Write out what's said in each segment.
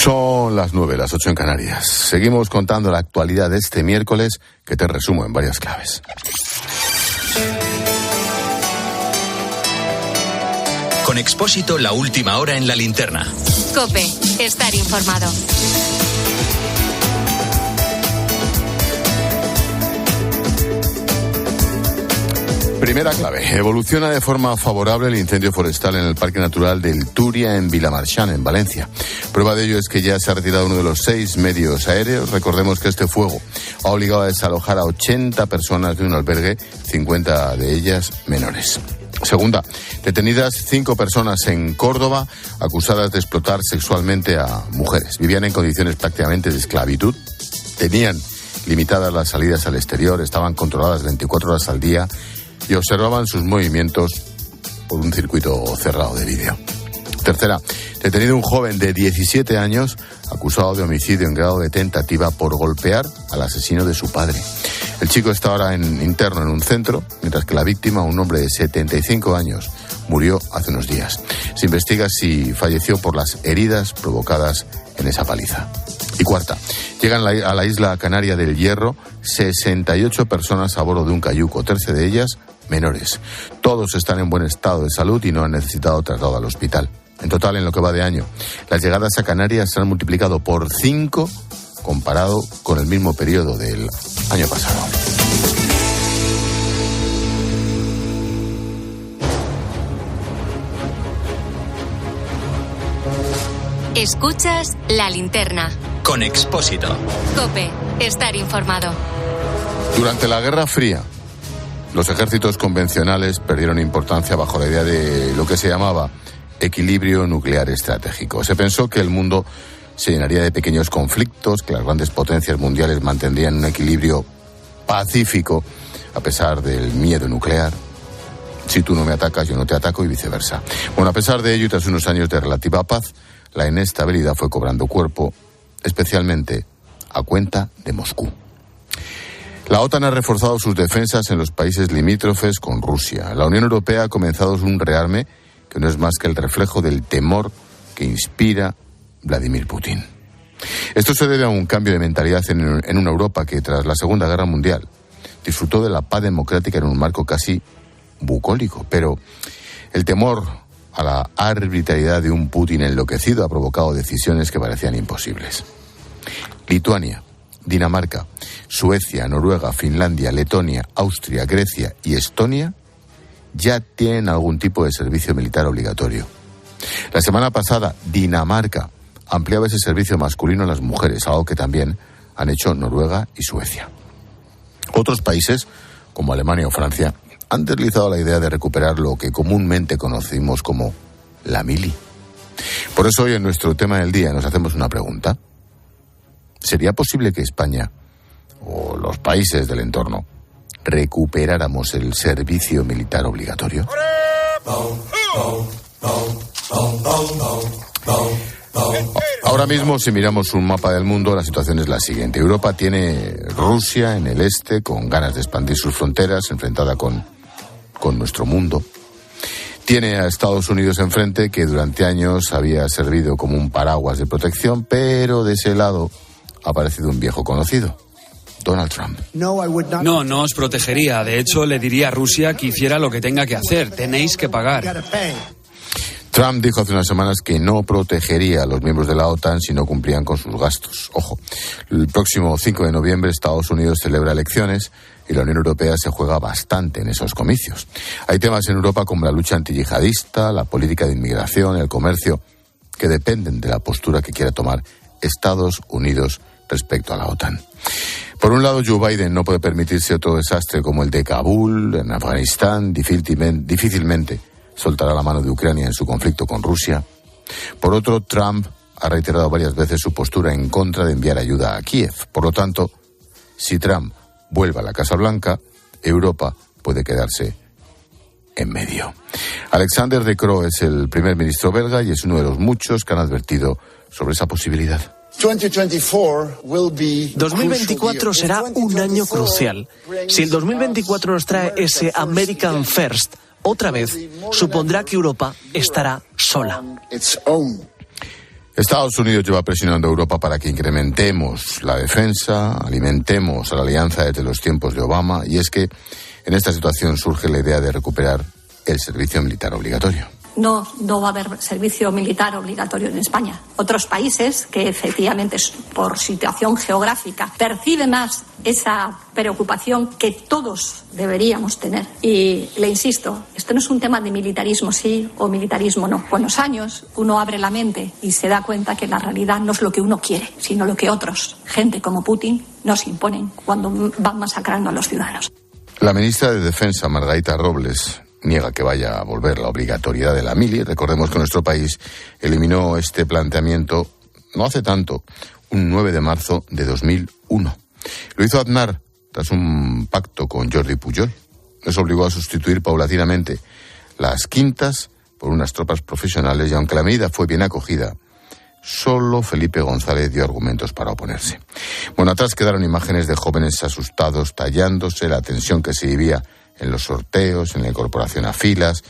Son las 9, las 8 en Canarias. Seguimos contando la actualidad de este miércoles, que te resumo en varias claves. Con Expósito, la última hora en la linterna. COPE, estar informado. Primera clave. Evoluciona de forma favorable el incendio forestal en el Parque Natural del Túria, en Vilamarxant, en Valencia. Prueba de ello es que ya se ha retirado uno de los 6 medios aéreos. Recordemos que este fuego ha obligado a desalojar a 80 personas de un albergue, 50 de ellas menores. Segunda, detenidas 5 personas en Córdoba acusadas de explotar sexualmente a mujeres. Vivían en condiciones prácticamente de esclavitud, tenían limitadas las salidas al exterior, estaban controladas 24 horas al día y observaban sus movimientos por un circuito cerrado de vídeo. Tercera, detenido un joven de 17 años acusado de homicidio en grado de tentativa por golpear al asesino de su padre. El chico está ahora interno en un centro, mientras que la víctima, un hombre de 75 años, murió hace unos días. Se investiga si falleció por las heridas provocadas en esa paliza. Y cuarta, llegan a la isla canaria del Hierro 68 personas a bordo de un cayuco, 13 de ellas menores. Todos están en buen estado de salud y no han necesitado traslado al hospital. En total, en lo que va de año, las llegadas a Canarias se han multiplicado por 5 comparado con el mismo periodo del año pasado. Escuchas la linterna. Con Expósito. COPE, estar informado. Durante la Guerra Fría, los ejércitos convencionales perdieron importancia bajo la idea de lo que se llamaba equilibrio nuclear estratégico. Se pensó que el mundo se llenaría de pequeños conflictos, que las grandes potencias mundiales mantendrían un equilibrio pacífico a pesar del miedo nuclear. Si tú no me atacas, yo no te ataco y viceversa. Bueno, a pesar de ello y tras unos años de relativa paz, la inestabilidad fue cobrando cuerpo, especialmente a cuenta de Moscú. La OTAN ha reforzado sus defensas en los países limítrofes con Rusia. La Unión Europea ha comenzado un rearme que no es más que el reflejo del temor que inspira Vladimir Putin. Esto se debe a un cambio de mentalidad en una Europa que, tras la Segunda Guerra Mundial, disfrutó de la paz democrática en un marco casi bucólico. Pero el temor a la arbitrariedad de un Putin enloquecido ha provocado decisiones que parecían imposibles. Lituania, Dinamarca, Suecia, Noruega, Finlandia, Letonia, Austria, Grecia y Estonia ya tienen algún tipo de servicio militar obligatorio. La semana pasada, Dinamarca ampliaba ese servicio masculino a las mujeres, algo que también han hecho Noruega y Suecia. Otros países, como Alemania o Francia, han deslizado la idea de recuperar lo que comúnmente conocimos como la mili. Por eso hoy en nuestro tema del día nos hacemos una pregunta. ¿Sería posible que España o los países del entorno recuperáramos el servicio militar obligatorio? Ahora mismo, si miramos un mapa del mundo, la situación es la siguiente. Europa tiene Rusia en el este, con ganas de expandir sus fronteras, enfrentada con nuestro mundo. Tiene a Estados Unidos enfrente, que durante años había servido como un paraguas de protección, pero de ese lado ha aparecido un viejo conocido, Donald Trump. No os protegería. De hecho, le diría a Rusia que hiciera lo que tenga que hacer. Tenéis que pagar. Trump dijo hace unas semanas que no protegería a los miembros de la OTAN si no cumplían con sus gastos. Ojo, el próximo 5 de noviembre Estados Unidos celebra elecciones y la Unión Europea se juega bastante en esos comicios. Hay temas en Europa como la lucha antiyihadista, la política de inmigración, el comercio, que dependen de la postura que quiera tomar Estados Unidos respecto a la OTAN. Por un lado, Joe Biden no puede permitirse otro desastre como el de Kabul, en Afganistán, difícilmente soltará la mano de Ucrania en su conflicto con Rusia. Por otro, Trump ha reiterado varias veces su postura en contra de enviar ayuda a Kiev. Por lo tanto, si Trump vuelve a la Casa Blanca, Europa puede quedarse en medio. Alexander De Croo es el primer ministro belga y es uno de los muchos que han advertido sobre esa posibilidad. 2024 será un año crucial. Si el 2024 nos trae ese American First, otra vez supondrá que Europa estará sola. Estados Unidos lleva presionando a Europa para que incrementemos la defensa, alimentemos a la alianza desde los tiempos de Obama, y es que en esta situación surge la idea de recuperar el servicio militar obligatorio. No va a haber servicio militar obligatorio en España. Otros países que efectivamente por situación geográfica perciben más esa preocupación que todos deberíamos tener. Y le insisto, esto no es un tema de militarismo sí o militarismo no. Con los años uno abre la mente y se da cuenta que la realidad no es lo que uno quiere, sino lo que otros, gente como Putin, nos imponen cuando van masacrando a los ciudadanos. La ministra de Defensa, Margarita Robles, niega que vaya a volver la obligatoriedad de la mili. Recordemos que nuestro país eliminó este planteamiento no hace tanto, un 9 de marzo de 2001. Lo hizo Aznar tras un pacto con Jordi Pujol. Les obligó a sustituir paulatinamente las quintas por unas tropas profesionales y aunque la medida fue bien acogida, solo Felipe González dio argumentos para oponerse. Bueno, atrás quedaron imágenes de jóvenes asustados, tallándose, la tensión que se vivía en los sorteos, en la incorporación a filas,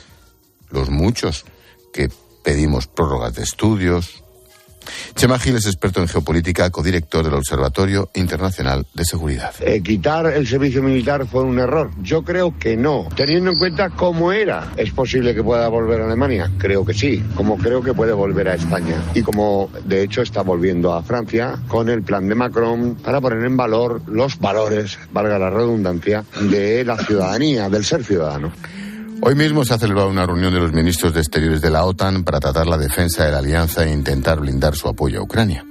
los muchos que pedimos prórrogas de estudios. Chema Gil es experto en geopolítica, codirector del Observatorio Internacional de Seguridad. Quitar el servicio militar fue un error. Yo creo que no. Teniendo en cuenta cómo era, ¿es posible que pueda volver a Alemania? Creo que sí. Como creo que puede volver a España. Y como de hecho está volviendo a Francia con el plan de Macron para poner en valor los valores, valga la redundancia, de la ciudadanía, del ser ciudadano. Hoy mismo se ha celebrado una reunión de los ministros de Exteriores de la OTAN para tratar la defensa de la alianza e intentar blindar su apoyo a Ucrania.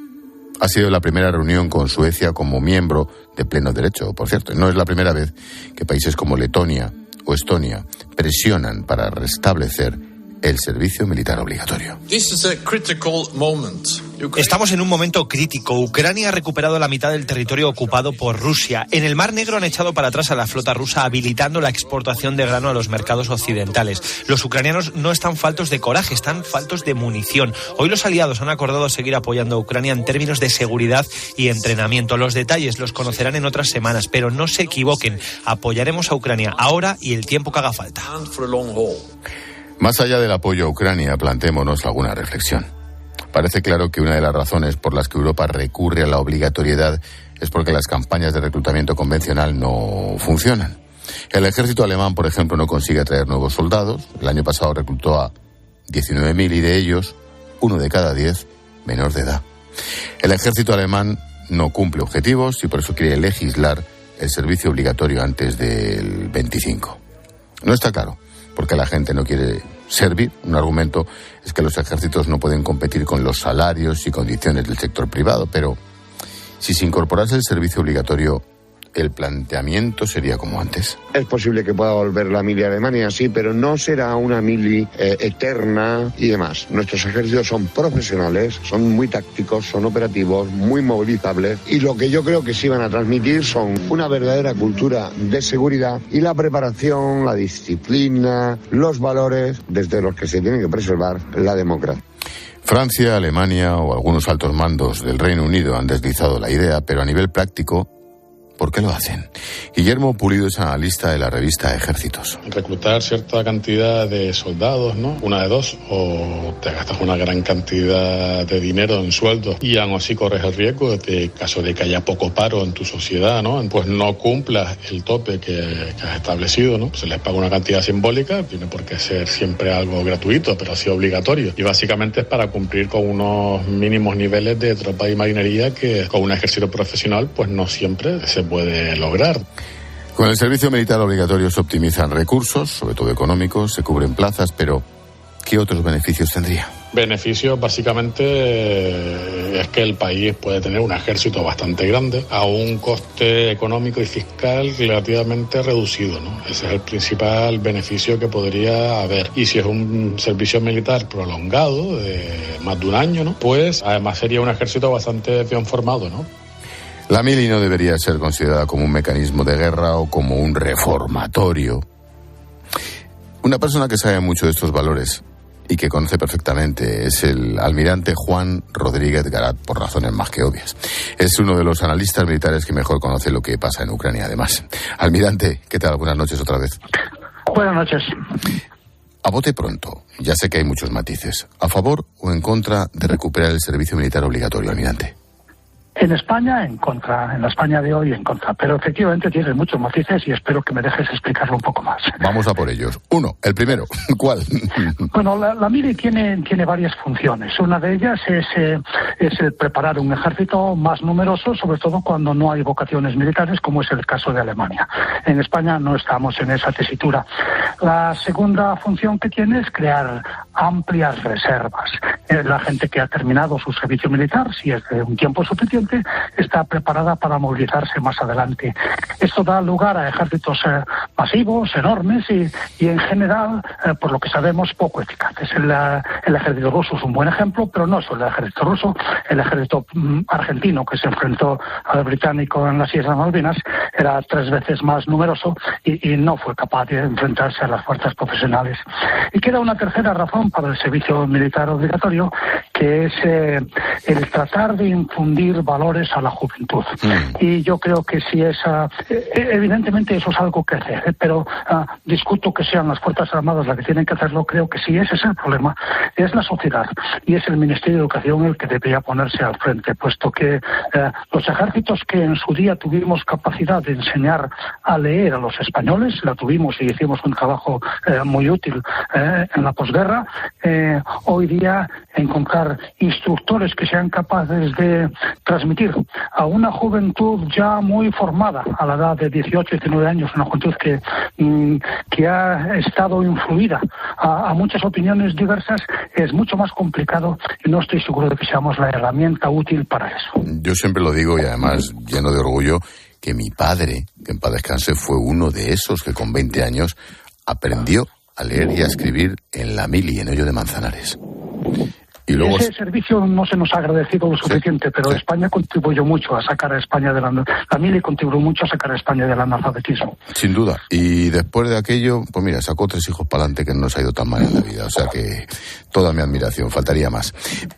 Ha sido la primera reunión con Suecia como miembro de pleno derecho, por cierto. No es la primera vez que países como Letonia o Estonia presionan para restablecer el servicio militar obligatorio. Estamos en un momento crítico. Ucrania ha recuperado la mitad del territorio ocupado por Rusia. En el Mar Negro han echado para atrás a la flota rusa, habilitando la exportación de grano a los mercados occidentales. Los ucranianos no están faltos de coraje, están faltos de munición. Hoy los aliados han acordado seguir apoyando a Ucrania en términos de seguridad y entrenamiento. Los detalles los conocerán en otras semanas, pero no se equivoquen. Apoyaremos a Ucrania ahora y el tiempo que haga falta. Más allá del apoyo a Ucrania, planteémonos alguna reflexión. Parece claro que una de las razones por las que Europa recurre a la obligatoriedad es porque las campañas de reclutamiento convencional no funcionan. El ejército alemán, por ejemplo, no consigue atraer nuevos soldados. El año pasado reclutó a 19.000 y de ellos, 1 de cada 10 menor de edad. El ejército alemán no cumple objetivos y por eso quiere legislar el servicio obligatorio antes del 25. No está claro porque la gente no quiere servir. Un argumento es que los ejércitos no pueden competir con los salarios y condiciones del sector privado, pero si se incorporase el servicio obligatorio, el planteamiento sería como antes. Es posible que pueda volver la mili a Alemania, sí, pero no será una mili eterna y demás. Nuestros ejércitos son profesionales, son muy tácticos, son operativos, muy movilizables y lo que yo creo que sí van a transmitir son una verdadera cultura de seguridad y la preparación, la disciplina, los valores desde los que se tiene que preservar la democracia. Francia, Alemania o algunos altos mandos del Reino Unido han deslizado la idea, pero a nivel práctico, ¿por qué lo hacen? Guillermo Pulido es analista de la revista Ejércitos. Reclutar cierta cantidad de soldados, ¿no? Una de dos, o te gastas una gran cantidad de dinero en sueldos y aún así corres el riesgo de caso de que haya poco paro en tu sociedad, ¿no? Pues no cumplas el tope que has establecido, ¿no? Se les paga una cantidad simbólica, tiene por qué ser siempre algo gratuito, pero sí obligatorio. Y básicamente es para cumplir con unos mínimos niveles de tropa y marinería que con un ejército profesional pues no siempre se puede lograr. Con el servicio militar obligatorio se optimizan recursos, sobre todo económicos, se cubren plazas, pero ¿qué otros beneficios tendría? Beneficios básicamente es que el país puede tener un ejército bastante grande a un coste económico y fiscal relativamente reducido, ¿no? Ese es el principal beneficio que podría haber. Y si es un servicio militar prolongado de más de un año, ¿no? Pues además sería un ejército bastante bien formado, ¿no? La mili no debería ser considerada como un mecanismo de guerra o como un reformatorio. Una persona que sabe mucho de estos valores y que conoce perfectamente es el almirante Juan Rodríguez Garat, por razones más que obvias. Es uno de los analistas militares que mejor conoce lo que pasa en Ucrania, además. Almirante, ¿qué tal? Buenas noches otra vez. Buenas noches. A bote pronto, ya sé que hay muchos matices. ¿A favor o en contra de recuperar el servicio militar obligatorio, almirante? En España, en contra. En la España de hoy, en contra. Pero efectivamente tiene muchos matices y espero que me dejes explicarlo un poco más. Vamos a por ellos. Uno, el primero. ¿Cuál? Bueno, la mili tiene varias funciones. Una de ellas es el preparar un ejército más numeroso, sobre todo cuando no hay vocaciones militares, como es el caso de Alemania. En España no estamos en esa tesitura. La segunda función que tiene es crear amplias reservas. La gente que ha terminado su servicio militar, si es de un tiempo suficiente, está preparada para movilizarse más adelante. Esto da lugar a ejércitos masivos, enormes y en general, por lo que sabemos, poco eficaces. El ejército ruso es un buen ejemplo, pero no solo el ejército ruso. El ejército argentino, que se enfrentó al británico en las Islas Malvinas, era 3 veces más numeroso y no fue capaz de enfrentarse a las fuerzas profesionales. Y queda una tercera razón para el servicio militar obligatorio, que es el tratar de infundir valores a la juventud. Y yo creo que si evidentemente eso es algo que hacer, pero discuto que sean las Fuerzas Armadas las que tienen que hacerlo. Creo que si ese es el problema, es la sociedad y es el Ministerio de Educación el que debería ponerse al frente, puesto que los ejércitos que en su día tuvimos capacidad de enseñar a leer a los españoles, la tuvimos y hicimos un trabajo muy útil en la posguerra. Hoy día encontrar instructores que sean capaces de transmitir a una juventud ya muy formada, a la edad de 18, 19 años, una juventud que ha estado influida a muchas opiniones diversas, es mucho más complicado y no estoy seguro de que seamos la herramienta útil para eso. Yo siempre lo digo y además lleno de orgullo que mi padre, que en paz descanse, fue uno de esos que con 20 años aprendió a leer y a escribir en la mili, en Hoyo de Manzanares. Y luego... Ese servicio no se nos ha agradecido lo suficiente, pero España contribuyó mucho a sacar a España de la mili contribuyó mucho a sacar a España del analfabetismo. Sin duda. Y después de aquello, pues mira, sacó 3 hijos para adelante, que no nos ha ido tan mal en la vida. O sea que toda mi admiración, faltaría más.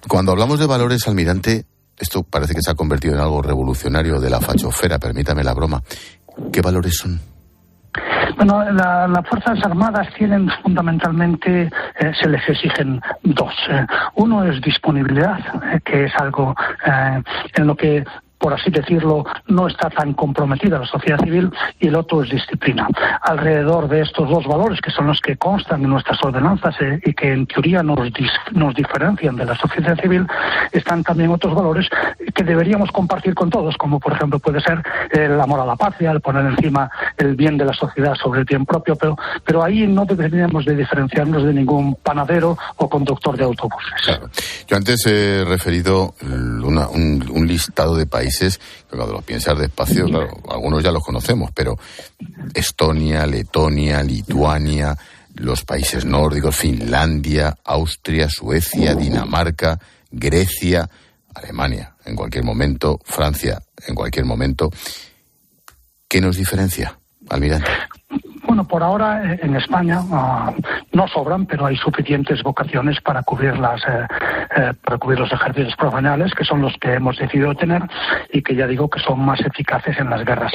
Cuando hablamos de valores, almirante, esto parece que se ha convertido en algo revolucionario de la fachofera, permítame la broma. ¿Qué valores son? Bueno, las Fuerzas Armadas tienen fundamentalmente, se les exigen 2. Uno es disponibilidad, que es algo en lo que, por así decirlo, no está tan comprometida la sociedad civil, y el otro es disciplina. Alrededor de estos 2 valores, que son los que constan en nuestras ordenanzas y que en teoría nos diferencian de la sociedad civil, están también otros valores que deberíamos compartir con todos, como por ejemplo puede ser el amor a la patria, el poner encima el bien de la sociedad sobre el bien propio, pero ahí no deberíamos de diferenciarnos de ningún panadero o conductor de autobuses. Claro. Yo antes he referido un listado de países que cuando los piensas despacio, claro, algunos ya los conocemos, pero Estonia, Letonia, Lituania, los países nórdicos, Finlandia, Austria, Suecia, Dinamarca, Grecia, Alemania, en cualquier momento, Francia, en cualquier momento. ¿Qué nos diferencia, almirante? Bueno, por ahora en España no sobran, pero hay suficientes vocaciones para cubrir los ejércitos profesionales, que son los que hemos decidido tener y que ya digo que son más eficaces en las guerras.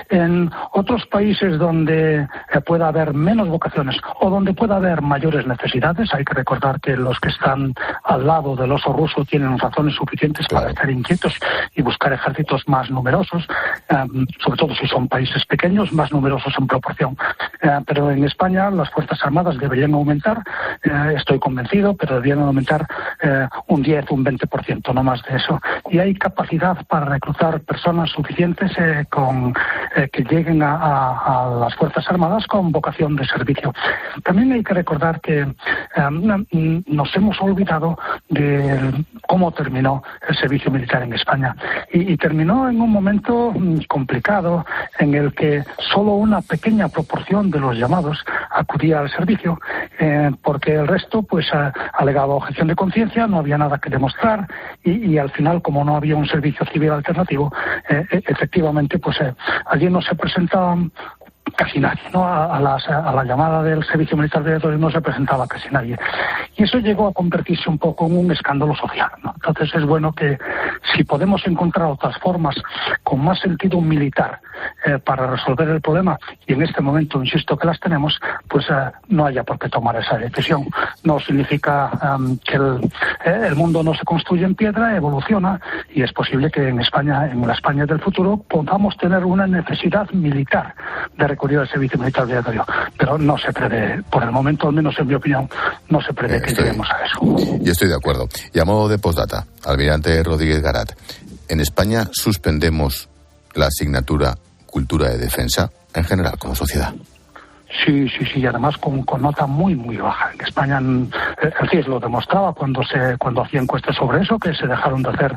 En otros países donde pueda haber menos vocaciones o donde pueda haber mayores necesidades, hay que recordar que los que están al lado del oso ruso tienen razones suficientes para estar inquietos y buscar ejércitos más numerosos, sobre todo si son países pequeños, más numerosos en proporción. Pero en España las Fuerzas Armadas deberían aumentar, estoy convencido, pero deberían aumentar un 10, un 20%, no más de eso. Y hay capacidad para reclutar personas suficientes que lleguen a las Fuerzas Armadas con vocación de servicio. También hay que recordar que nos hemos olvidado de cómo terminó el servicio militar en España. Y terminó en un momento complicado en el que solo una pequeña proporción de los llamados acudía al servicio, porque el resto alegaba objeción de conciencia, no había nada que demostrar y al final, como no había un servicio civil alternativo, efectivamente allí no se presentaban casi nadie, ¿no? A la llamada del servicio militar obligatorio no se presentaba casi nadie. Y eso llegó a convertirse un poco en un escándalo social, ¿no? Entonces es bueno que si podemos encontrar otras formas con más sentido militar para resolver el problema, y en este momento insisto que las tenemos, pues no haya por qué tomar esa decisión. No significa que el mundo no se construye en piedra, evoluciona, y es posible que en España, en la España del futuro, podamos tener una necesidad militar de recurrir al servicio militar obligatorio, pero no se prevé, por el momento, al menos en mi opinión, no se prevé que lleguemos a eso. Yo estoy de acuerdo. Y a modo de postdata, Almirante Rodríguez Garat, en España suspendemos la asignatura Cultura de Defensa en general como sociedad. Sí, y además con nota muy, muy baja. En España, el CIS lo demostraba cuando hacía encuestas sobre eso, que se dejaron de hacer,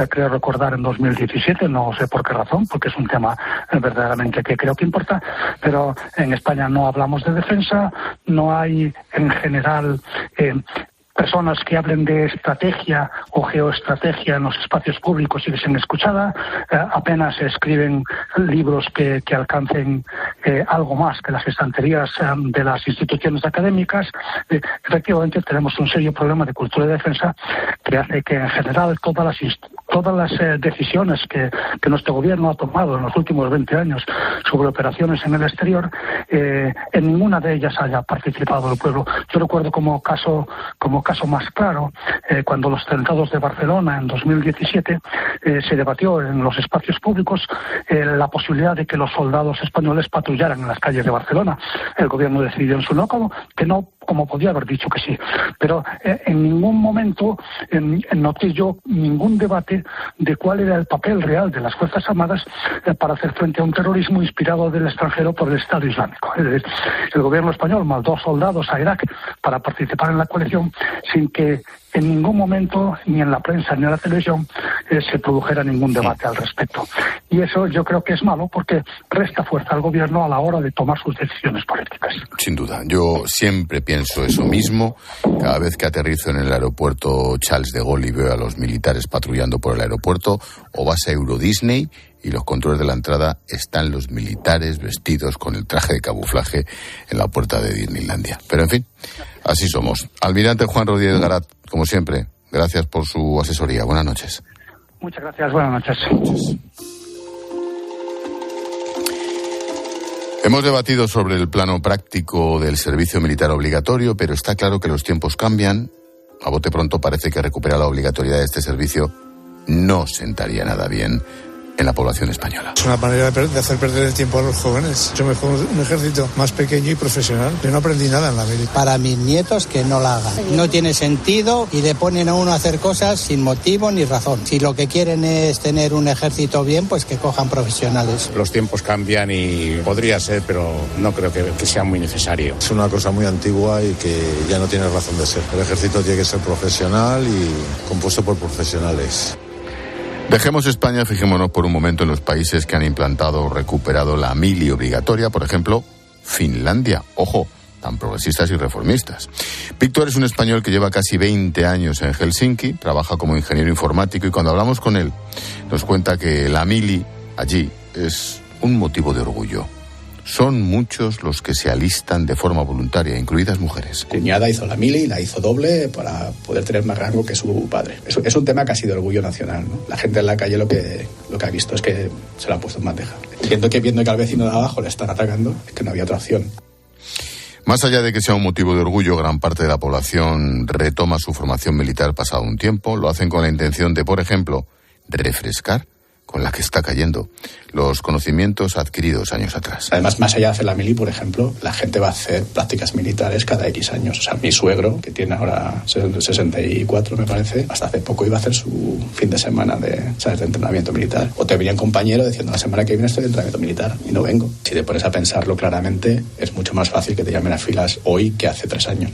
creo recordar, en 2017, no sé por qué razón, porque es un tema verdaderamente que creo que importa, pero en España no hablamos de defensa, no hay en general personas que hablen de estrategia o geoestrategia en los espacios públicos y que sean escuchadas, apenas se escriben libros que alcancen algo más que las estanterías de las instituciones académicas. Efectivamente tenemos un serio problema de cultura de defensa que hace que en general todas las decisiones que nuestro gobierno ha tomado en los últimos 20 años sobre operaciones en el exterior, en ninguna de ellas haya participado el pueblo. Yo recuerdo como caso más claro, cuando los atentados de Barcelona en 2017 se debatió en los espacios públicos la posibilidad de que los soldados españoles patrullaran en las calles de Barcelona. El gobierno decidió en su nócamo que no, como podía haber dicho que sí. Pero en ningún momento noté yo ningún debate de cuál era el papel real de las Fuerzas Armadas para hacer frente a un terrorismo inspirado del extranjero por el Estado Islámico. El gobierno español mandó soldados a Irak para participar en la coalición sin que en ningún momento, ni en la prensa ni en la televisión, se produjera ningún debate al respecto. Y eso yo creo que es malo porque resta fuerza al gobierno a la hora de tomar sus decisiones políticas. Sin duda. Yo siempre pienso eso mismo. Cada vez que aterrizo en el aeropuerto Charles de Gaulle y veo a los militares patrullando por el aeropuerto, o vas a Euro Disney y los controles de la entrada están los militares vestidos con el traje de camuflaje en la puerta de Disneylandia. Pero en fin, así somos. Almirante Juan Rodríguez Garat, como siempre, gracias por su asesoría. Buenas noches. Muchas gracias, buenas noches. Hemos debatido sobre el plano práctico del servicio militar obligatorio, pero está claro que los tiempos cambian. A bote pronto parece que recuperar la obligatoriedad de este servicio no sentaría nada bien en la población española. Es una manera de hacer perder el tiempo a los jóvenes. Yo me pongo un ejército más pequeño y profesional. Yo no aprendí nada en la mili. Para mis nietos que no la hagan. No tiene sentido y le ponen a uno a hacer cosas sin motivo ni razón. Si lo que quieren es tener un ejército bien, pues que cojan profesionales. Los tiempos cambian y podría ser, pero no creo que sea muy necesario. Es una cosa muy antigua y que ya no tiene razón de ser. El ejército tiene que ser profesional y compuesto por profesionales. Dejemos España, fijémonos por un momento en los países que han implantado o recuperado la mili obligatoria, por ejemplo, Finlandia. Ojo, tan progresistas y reformistas. Víctor es un español que lleva casi 20 años en Helsinki, trabaja como ingeniero informático y cuando hablamos con él nos cuenta que la mili allí es un motivo de orgullo. Son muchos los que se alistan de forma voluntaria, incluidas mujeres. Cuñada hizo la mili y la hizo doble para poder tener más rango que su padre. Es un tema casi de orgullo nacional, ¿no? La gente en la calle lo que ha visto es que se lo han puesto en bandeja. Viendo que al vecino de abajo le están atacando, es que no había otra opción. Más allá de que sea un motivo de orgullo, gran parte de la población retoma su formación militar pasado un tiempo. Lo hacen con la intención de, por ejemplo, refrescar con la que está cayendo los conocimientos adquiridos años atrás. Además, más allá de hacer la mili, por ejemplo, la gente va a hacer prácticas militares cada X años. O sea, mi suegro, que tiene ahora 64, me parece, hasta hace poco iba a hacer su fin de semana de entrenamiento militar. O te venía un compañero diciendo, la semana que viene estoy de entrenamiento militar y no vengo. Si te pones a pensarlo claramente, es mucho más fácil que te llamen a filas hoy que hace 3 años.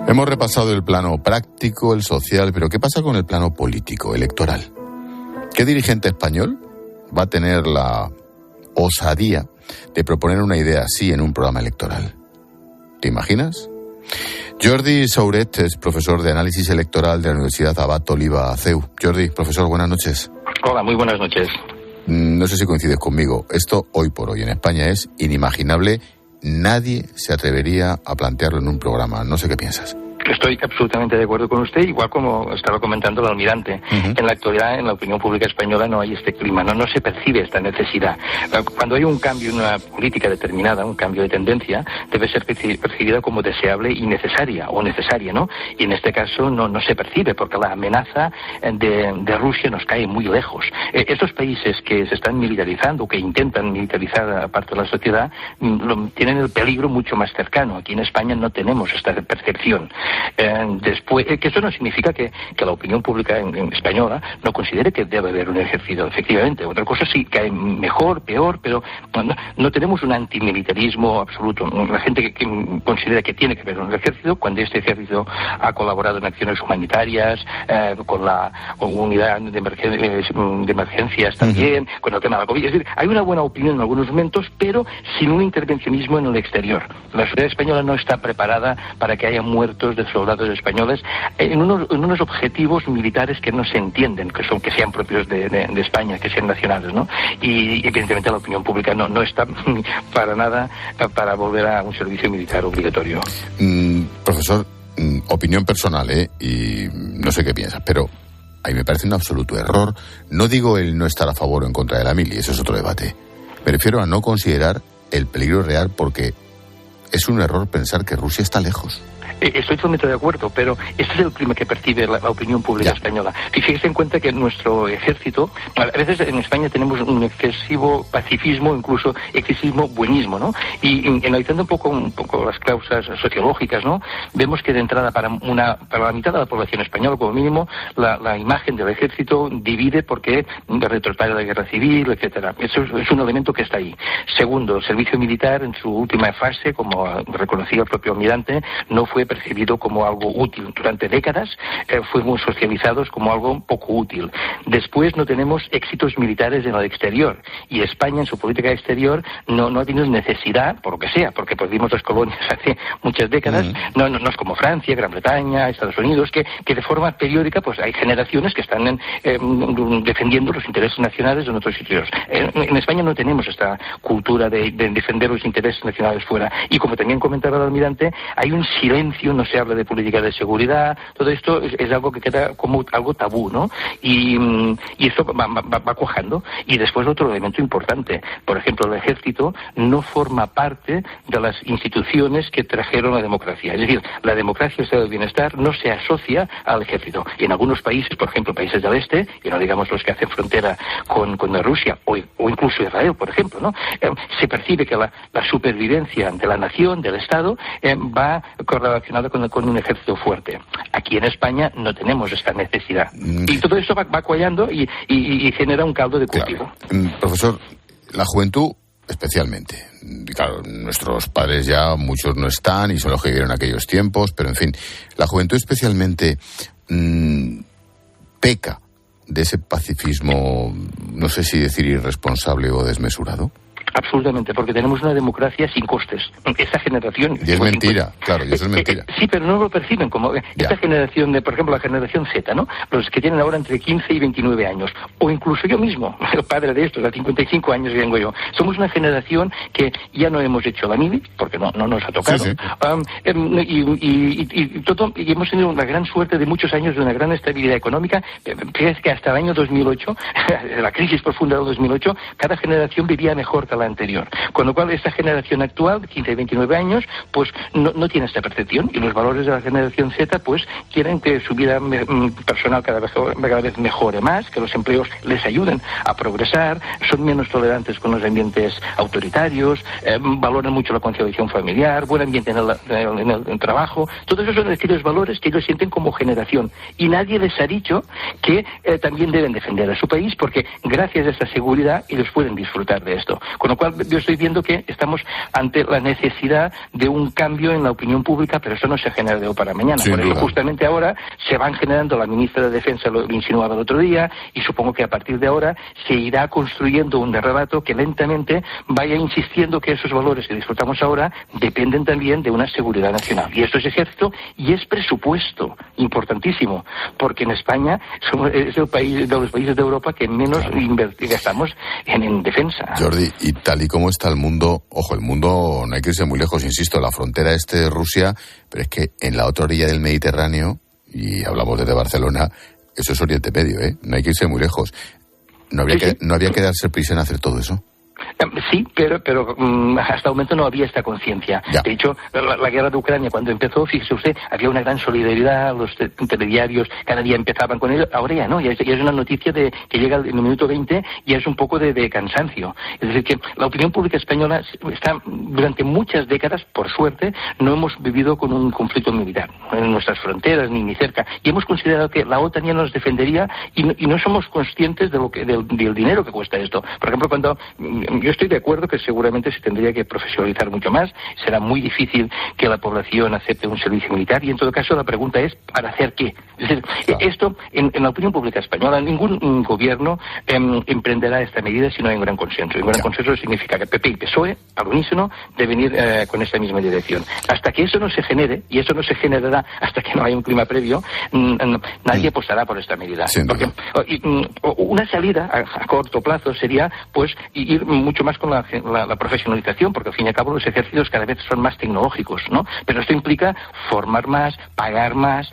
Hemos repasado el plano práctico, el social, pero ¿qué pasa con el plano político, electoral? ¿Qué dirigente español va a tener la osadía de proponer una idea así en un programa electoral? ¿Te imaginas? Jordi Sauret es profesor de análisis electoral de la Universidad Abat Oliba CEU. Jordi, profesor, buenas noches. Hola, muy buenas noches. No sé si coincides conmigo. Esto hoy por hoy en España es inimaginable. Nadie se atrevería a plantearlo en un programa. No sé qué piensas. Estoy absolutamente de acuerdo con usted, igual como estaba comentando el almirante. En la actualidad, en la opinión pública española no hay este clima, no se percibe esta necesidad. Cuando hay un cambio en una política determinada, un cambio de tendencia, debe ser percibida como deseable y necesaria, o necesaria, ¿no? Y en este caso no se percibe, porque la amenaza de Rusia nos cae muy lejos. Estos países que se están militarizando, que intentan militarizar a parte de la sociedad, tienen el peligro mucho más cercano. Aquí en España no tenemos esta percepción. Después, que eso no significa que la opinión pública en española no considere que debe haber un ejército, efectivamente. Otra cosa sí, que hay mejor, peor, pero no tenemos un antimilitarismo absoluto. La gente que considera que tiene que haber un ejército, cuando este ejército ha colaborado en acciones humanitarias, con la unidad de emergencias también, con el tema de la COVID. Es decir, hay una buena opinión en algunos momentos, pero sin un intervencionismo en el exterior. La sociedad española no está preparada para que haya muertos de soldados españoles en unos objetivos militares que no se entienden, que sean propios de España, que sean nacionales, ¿no? Y evidentemente la opinión pública no está para nada para volver a un servicio militar obligatorio. Profesor, opinión personal, y no sé qué piensas, pero a mí me parece un absoluto error. No digo el no estar a favor o en contra de la mili, eso es otro debate. Me refiero a no considerar el peligro real, porque es un error pensar que Rusia está lejos. Estoy totalmente de acuerdo, pero este es el clima que percibe la opinión pública española. Fíjese en cuenta que nuestro ejército, a veces en España tenemos un excesivo pacifismo, incluso excesivo buenismo, ¿no? Y analizando un poco las causas sociológicas, ¿no? Vemos que de entrada para la mitad de la población española, como mínimo, la imagen del ejército divide porque retrotrae la guerra civil, etcétera. Eso es un elemento que está ahí. Segundo, el servicio militar en su última fase, como reconocía el propio almirante, no fue percibido como algo útil. Durante décadas fuimos socializados como algo poco útil. Después no tenemos éxitos militares en el exterior, y España en su política exterior no ha tenido necesidad, por lo que sea, porque perdimos las colonias hace muchas décadas. No es como Francia, Gran Bretaña, Estados Unidos, que de forma periódica pues hay generaciones que están defendiendo los intereses nacionales en otros sitios. En España no tenemos esta cultura de defender los intereses nacionales fuera, y como también comentaba el almirante, hay un silencio, no se habla de política de seguridad, todo esto es algo que queda como algo tabú, ¿no? Y esto va cuajando. Y después otro elemento importante, por ejemplo, el ejército no forma parte de las instituciones que trajeron la democracia. Es decir, la democracia y el estado de bienestar no se asocia al ejército. Y en algunos países, por ejemplo, países del este, y no digamos los que hacen frontera con Rusia, o incluso Israel, por ejemplo, ¿no? Se percibe que la supervivencia de la nación, del Estado, va correlacionada con un ejército fuerte. Aquí en España no tenemos esta necesidad. Y todo eso va cuajando y genera un caldo de cultivo. Claro. Profesor, la juventud especialmente. Claro, nuestros padres ya, muchos no están y son los que vivieron aquellos tiempos, pero en fin, la juventud especialmente peca de ese pacifismo, no sé si decir irresponsable o desmesurado. Absolutamente, porque tenemos una democracia sin costes. Esta generación... Y es mentira, claro, y eso es mentira. Sí, pero no lo perciben como... Esta generación por ejemplo, la generación Z, ¿no? Los que tienen ahora entre 15 y 29 años. O incluso yo mismo, el padre de estos, a 55 años vengo yo. Somos una generación que ya no hemos hecho la mili, porque no nos ha tocado. Sí. Y hemos tenido una gran suerte de muchos años de una gran estabilidad económica. Fíjate que hasta el año 2008, la crisis profunda del 2008, cada generación vivía mejor que la anterior. Con lo cual, esta generación actual, 15 y 29 años, pues no tiene esta percepción, y los valores de la generación Z, pues quieren que su vida personal cada vez mejore más, que los empleos les ayuden a progresar, son menos tolerantes con los ambientes autoritarios, valoran mucho la conciliación familiar, buen ambiente en el trabajo. Todos esos son aquellos valores que ellos sienten como generación, y nadie les ha dicho que también deben defender a su país, porque gracias a esta seguridad ellos pueden disfrutar de esto. Con Con lo cual yo estoy viendo que estamos ante la necesidad de un cambio en la opinión pública, pero eso no se genera de hoy para mañana. Por eso justamente ahora se van generando, la ministra de Defensa lo insinuaba el otro día, y supongo que a partir de ahora se irá construyendo un relato que lentamente vaya insistiendo que esos valores que disfrutamos ahora dependen también de una seguridad nacional. Y esto es ejército y es presupuesto, importantísimo, porque en España es el país de los países de Europa que menos gastamos en defensa. Jordi, y tal y como está el mundo, ojo, el mundo no hay que irse muy lejos, insisto, la frontera este de Rusia, pero es que en la otra orilla del Mediterráneo, y hablamos desde Barcelona, eso es Oriente Medio, no hay que irse muy lejos. ¿No habría que darse prisa en hacer todo eso? Sí, pero hasta el momento no había esta conciencia. De hecho, la guerra de Ucrania, cuando empezó, fíjese usted, había una gran solidaridad, los telediarios cada día empezaban con ello, ahora ya no, ya es una noticia que llega en el minuto 20 y es un poco de cansancio. Es decir, que la opinión pública española está, durante muchas décadas, por suerte, no hemos vivido con un conflicto militar en nuestras fronteras, ni cerca, y hemos considerado que la OTAN ya nos defendería y no somos conscientes del dinero que cuesta esto. Por ejemplo, cuando yo estoy de acuerdo que seguramente se tendría que profesionalizar mucho más, será muy difícil que la población acepte un servicio militar y en todo caso la pregunta es ¿para hacer qué? Es decir, esto en la opinión pública española ningún gobierno emprenderá esta medida si no hay un gran consenso. Y un gran consenso significa que PP y PSOE al unísono deben ir con esta misma dirección. Hasta que eso no se genere, y eso no se generará hasta que no haya un clima previo, nadie apostará por esta medida. Porque una salida a corto plazo sería pues ir mucho más con la profesionalización, porque al fin y al cabo los ejércitos cada vez son más tecnológicos, ¿no? Pero esto implica formar más, pagar más,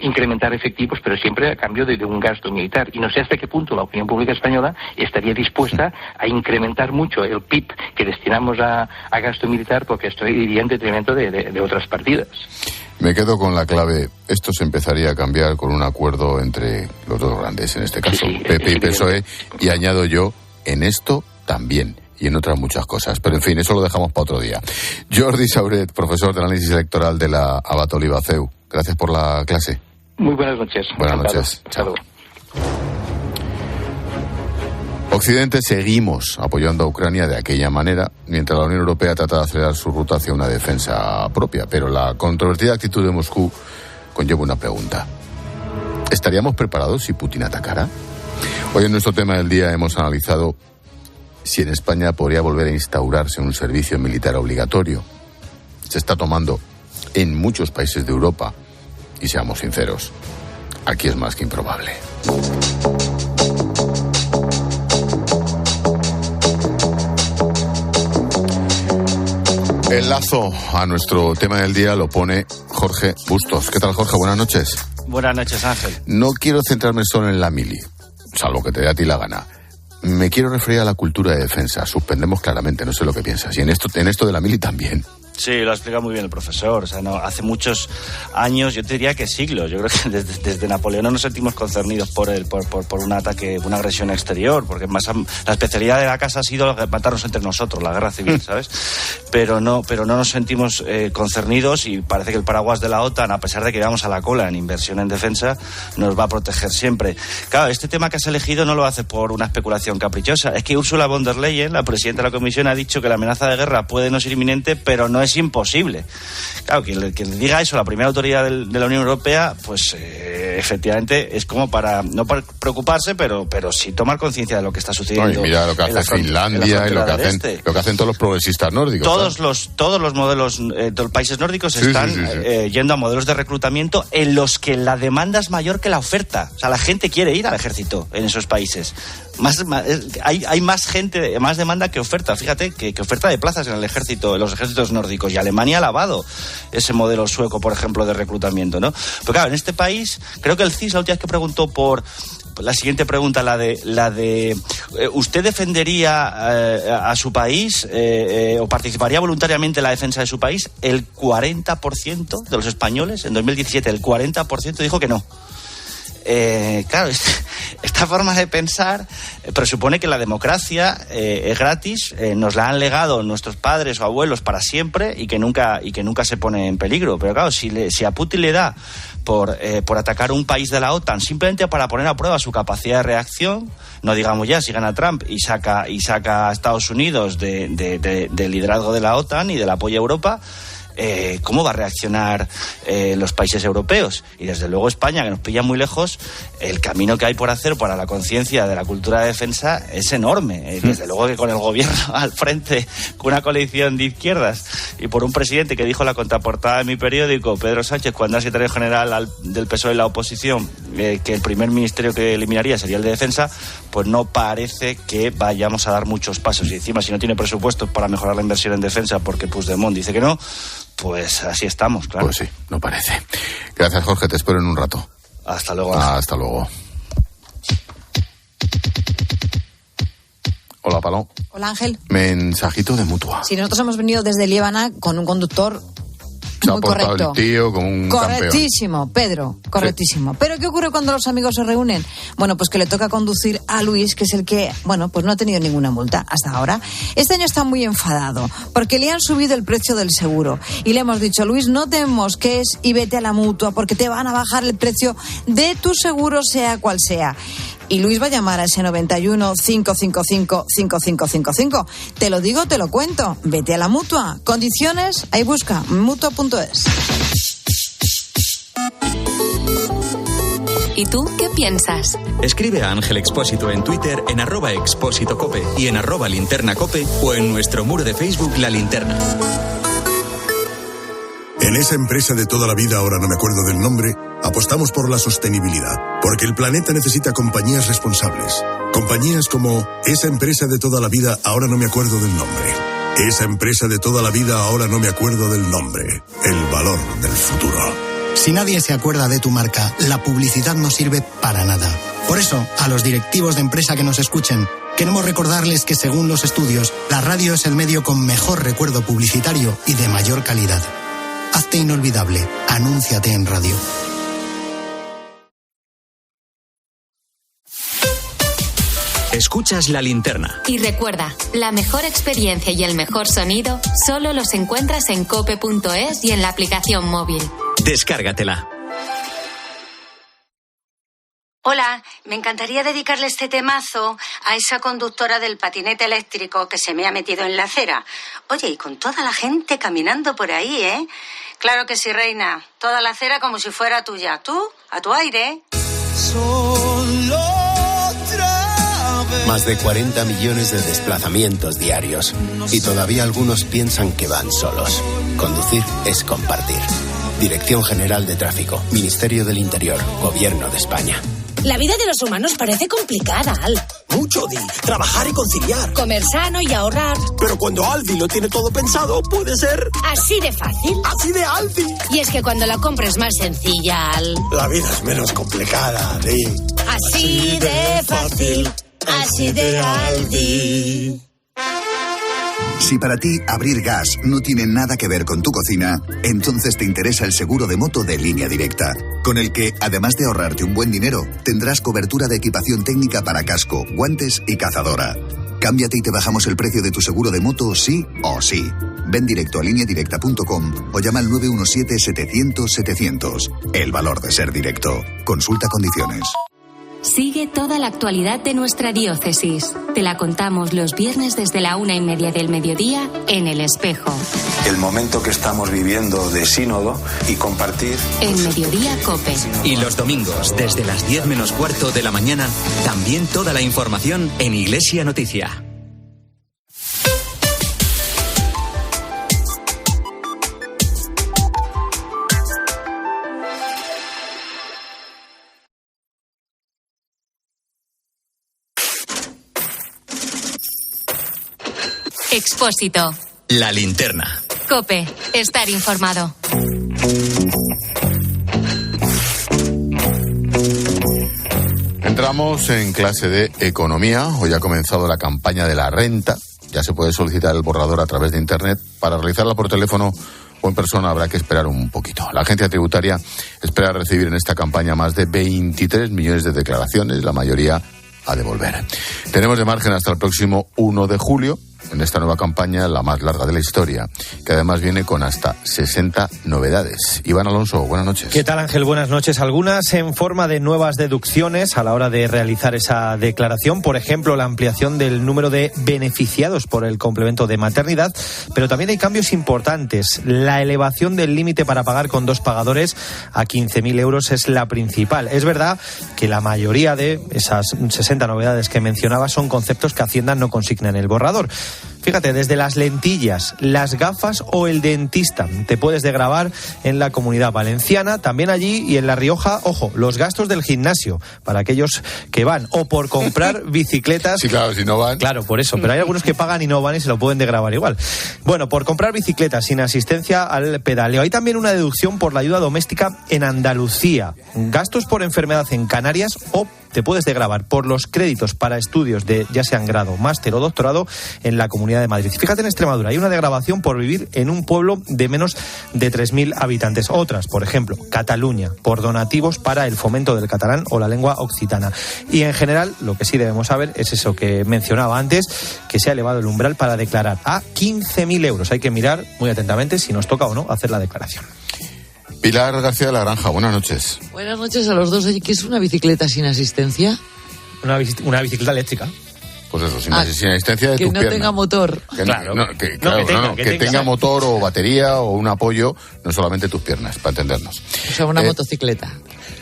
incrementar efectivos, pero siempre a cambio de un gasto militar. Y no sé hasta qué punto la opinión pública española estaría dispuesta a incrementar mucho el PIB que destinamos a gasto militar, porque esto iría en detrimento de otras partidas. Me quedo con la clave. Esto se empezaría a cambiar con un acuerdo entre los dos grandes, en este caso, PP y PSOE, y añado yo, en esto también, y en otras muchas cosas. Pero en fin, eso lo dejamos para otro día. Jordi Sauret, profesor de análisis electoral de la Abat Oliba CEU. Gracias por la clase. Muy buenas noches. Buenas noches. Chao. Occidente seguimos apoyando a Ucrania de aquella manera, mientras la Unión Europea trata de acelerar su ruta hacia una defensa propia. Pero la controvertida actitud de Moscú conlleva una pregunta. ¿Estaríamos preparados si Putin atacara? Hoy en nuestro tema del día hemos analizado si en España podría volver a instaurarse un servicio militar obligatorio. Se está tomando en muchos países de Europa y seamos sinceros, aquí es más que improbable. El lazo a nuestro tema del día lo pone Jorge Bustos. ¿Qué tal, Jorge? Buenas noches. Buenas noches, Ángel. No quiero centrarme solo en la mili, salvo que te dé a ti la gana. Me quiero referir a la cultura de defensa. Suspendemos claramente, no sé lo que piensas. Y en esto de la mili también. Sí, lo ha explicado muy bien el profesor. O sea, no, hace muchos años, yo te diría que siglos. Yo creo que desde Napoleón no nos sentimos concernidos por un ataque, una agresión exterior, porque más la especialidad de la casa ha sido matarnos entre nosotros, la guerra civil, ¿sabes? Pero no nos sentimos concernidos y parece que el paraguas de la OTAN, a pesar de que vamos a la cola en inversión en defensa, nos va a proteger siempre. Claro, este tema que has elegido no lo hace por una especulación caprichosa. Es que Ursula von der Leyen, la presidenta de la Comisión, ha dicho que la amenaza de guerra puede no ser inminente, pero no es imposible. Claro, quien diga eso, la primera autoridad de la Unión Europea, pues efectivamente es como no para preocuparse, pero sí tomar conciencia de lo que está sucediendo. No, y mira lo que hace Finlandia y lo que hacen todos los progresistas nórdicos. Todos los modelos de los países nórdicos están yendo a modelos de reclutamiento en los que la demanda es mayor que la oferta. O sea, la gente quiere ir al ejército en esos países. Hay más gente, más demanda que oferta. Fíjate que oferta de plazas en el ejército, en los ejércitos nórdicos. Y Alemania ha alabado ese modelo sueco, por ejemplo, de reclutamiento, ¿no? Pero claro, en este país, creo que el CIS, la última vez que preguntó por la siguiente pregunta, la de ¿usted defendería a su país o participaría voluntariamente en la defensa de su país? El 40% de los españoles, en 2017, el 40% dijo que no. Claro, esta forma de pensar presupone que la democracia es gratis, nos la han legado nuestros padres o abuelos para siempre y que nunca se pone en peligro. Pero claro, si a Putin le da por atacar un país de la OTAN simplemente para poner a prueba su capacidad de reacción, no digamos ya si gana Trump y saca a Estados Unidos del liderazgo de la OTAN y del apoyo a Europa, ¿cómo va a reaccionar los países europeos? Y desde luego España, que nos pilla muy lejos, el camino que hay por hacer para la conciencia de la cultura de defensa es enorme. Desde luego que con el gobierno al frente, con una coalición de izquierdas y por un presidente que dijo en la contraportada de mi periódico, Pedro Sánchez, cuando era secretario general del PSOE en la oposición, que el primer ministerio que eliminaría sería el de defensa, pues no parece que vayamos a dar muchos pasos. Y encima, si no tiene presupuestos para mejorar la inversión en defensa porque Puigdemont dice que no, pues así estamos, claro. Pues sí, no parece. Gracias, Jorge, te espero en un rato. Hasta luego. Hasta luego. Hola, Paloma. Hola, Ángel. Mensajito de Mutua. Sí, nosotros hemos venido desde Líbana con un conductor se muy ha portado correcto. El tío como un correctísimo, campeón. Pedro, correctísimo. Sí. Pero ¿qué ocurre cuando los amigos se reúnen? Bueno, pues que le toca conducir a Luis, que es el que, bueno, pues no ha tenido ninguna multa hasta ahora. Este año está muy enfadado porque le han subido el precio del seguro y le hemos dicho, Luis, no te mosques y vete a la Mutua porque te van a bajar el precio de tu seguro, sea cual sea. Y Luis va a llamar a ese 91 555 5555. Te lo digo, te lo cuento. Vete a la Mutua. Condiciones, ahí busca, mutua.es. ¿Y tú qué piensas? Escribe a Ángel Expósito en Twitter en @expósitocope y en @linternacope o en nuestro muro de Facebook La Linterna. En esa empresa de toda la vida, ahora no me acuerdo del nombre, apostamos por la sostenibilidad, porque el planeta necesita compañías responsables. Compañías como esa empresa de toda la vida, ahora no me acuerdo del nombre. Esa empresa de toda la vida, ahora no me acuerdo del nombre. El valor del futuro. Si nadie se acuerda de tu marca, la publicidad no sirve para nada. Por eso, a los directivos de empresa que nos escuchen, queremos recordarles que según los estudios, la radio es el medio con mejor recuerdo publicitario y de mayor calidad. Hazte inolvidable. Anúnciate en radio. Escuchas La Linterna. Y recuerda, la mejor experiencia y el mejor sonido solo los encuentras en cope.es y en la aplicación móvil. Descárgatela. Hola, me encantaría dedicarle este temazo a esa conductora del patinete eléctrico que se me ha metido en la acera. Oye, y con toda la gente caminando por ahí, ¿eh? Claro que sí, reina. Toda la acera como si fuera tuya. Tú, a tu aire. Solo otra vez. Más de 40 millones de desplazamientos diarios. Y todavía algunos piensan que van solos. Conducir es compartir. Dirección General de Tráfico, Ministerio del Interior, Gobierno de España. La vida de los humanos parece complicada, Al. Mucho, Di. Trabajar y conciliar. Comer sano y ahorrar. Pero cuando Aldi lo tiene todo pensado, puede ser... Así de fácil. Así de Aldi. Y es que cuando la compra es más sencilla, Al. La vida es menos complicada, Di. Así de fácil. Así de Aldi. Si para ti abrir gas no tiene nada que ver con tu cocina, entonces te interesa el seguro de moto de Línea Directa, con el que, además de ahorrarte un buen dinero, tendrás cobertura de equipación técnica para casco, guantes y cazadora. Cámbiate y te bajamos el precio de tu seguro de moto sí o sí. Ven directo a lineadirecta.com o llama al 917-700-700. El valor de ser directo. Consulta condiciones. Sigue toda la actualidad de nuestra diócesis. Te la contamos los viernes desde la 1:30 del mediodía en El Espejo. El momento que estamos viviendo de sínodo y compartir. En Mediodía Cope. Y los domingos, desde las 10 menos cuarto de la mañana, también toda la información en Iglesia Noticia. Expósito. La Linterna. Cope. Estar informado. Entramos en clase de economía. Hoy ha comenzado la campaña de la renta. Ya se puede solicitar el borrador a través de internet. Para realizarla por teléfono o en persona habrá que esperar un poquito. La agencia tributaria espera recibir en esta campaña más de 23 millones de declaraciones, la mayoría a devolver. Tenemos de margen hasta el próximo 1 de julio en esta nueva campaña, la más larga de la historia, que además viene con hasta 60 novedades. Iván Alonso, buenas noches. ¿Qué tal, Ángel? Buenas noches. Algunas en forma de nuevas deducciones a la hora de realizar esa declaración. Por ejemplo, la ampliación del número de beneficiados por el complemento de maternidad. Pero también hay cambios importantes. La elevación del límite para pagar con 2 pagadores a 15.000 euros es la principal. Es verdad que la mayoría de esas 60 novedades que mencionaba son conceptos que Hacienda no consigna en el borrador. Fíjate, desde las lentillas, las gafas o el dentista. Te puedes desgravar en la Comunidad Valenciana, también allí y en La Rioja, ojo, los gastos del gimnasio, para aquellos que van, o por comprar bicicletas. Sí, claro, si no van. Claro, por eso, pero hay algunos que pagan y no van y se lo pueden desgravar igual. Bueno, por comprar bicicletas sin asistencia al pedaleo. Hay también una deducción por la ayuda doméstica en Andalucía. Gastos por enfermedad en Canarias o te puedes desgravar por los créditos para estudios de ya sean grado, máster o doctorado en la Comunidad de Madrid. Fíjate, en Extremadura hay una desgravación por vivir en un pueblo de menos de 3.000 habitantes. Otras, por ejemplo, Cataluña, por donativos para el fomento del catalán o la lengua occitana. Y en general, lo que sí debemos saber es eso que mencionaba antes, que se ha elevado el umbral para declarar a 15.000 euros. Hay que mirar muy atentamente si nos toca o no hacer la declaración. Pilar García de la Granja, buenas noches. Buenas noches a los dos. Oye, ¿qué es una bicicleta sin asistencia? Una bicicleta eléctrica. Pues eso, sin asistencia de tus piernas. Que no tenga motor. Que tenga motor o batería o un apoyo, no solamente tus piernas, para entendernos. O sea, una motocicleta.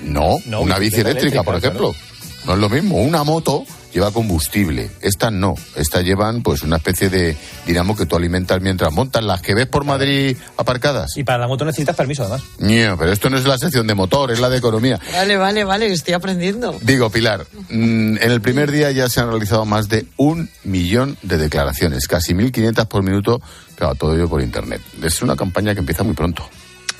No, una bici eléctrica, por ejemplo. Claro. No es lo mismo. Una moto lleva combustible. Estas no. Estas llevan pues una especie de dinamo que tú alimentas mientras montas. Las que ves por Madrid aparcadas. Y para la moto necesitas permiso, además. No, pero esto no es la sección de motor, es la de economía. Vale, estoy aprendiendo. Digo, Pilar, en el primer día ya se han realizado más de 1 millón de declaraciones. Casi 1.500 por minuto. Claro, todo ello por internet. Es una campaña que empieza muy pronto.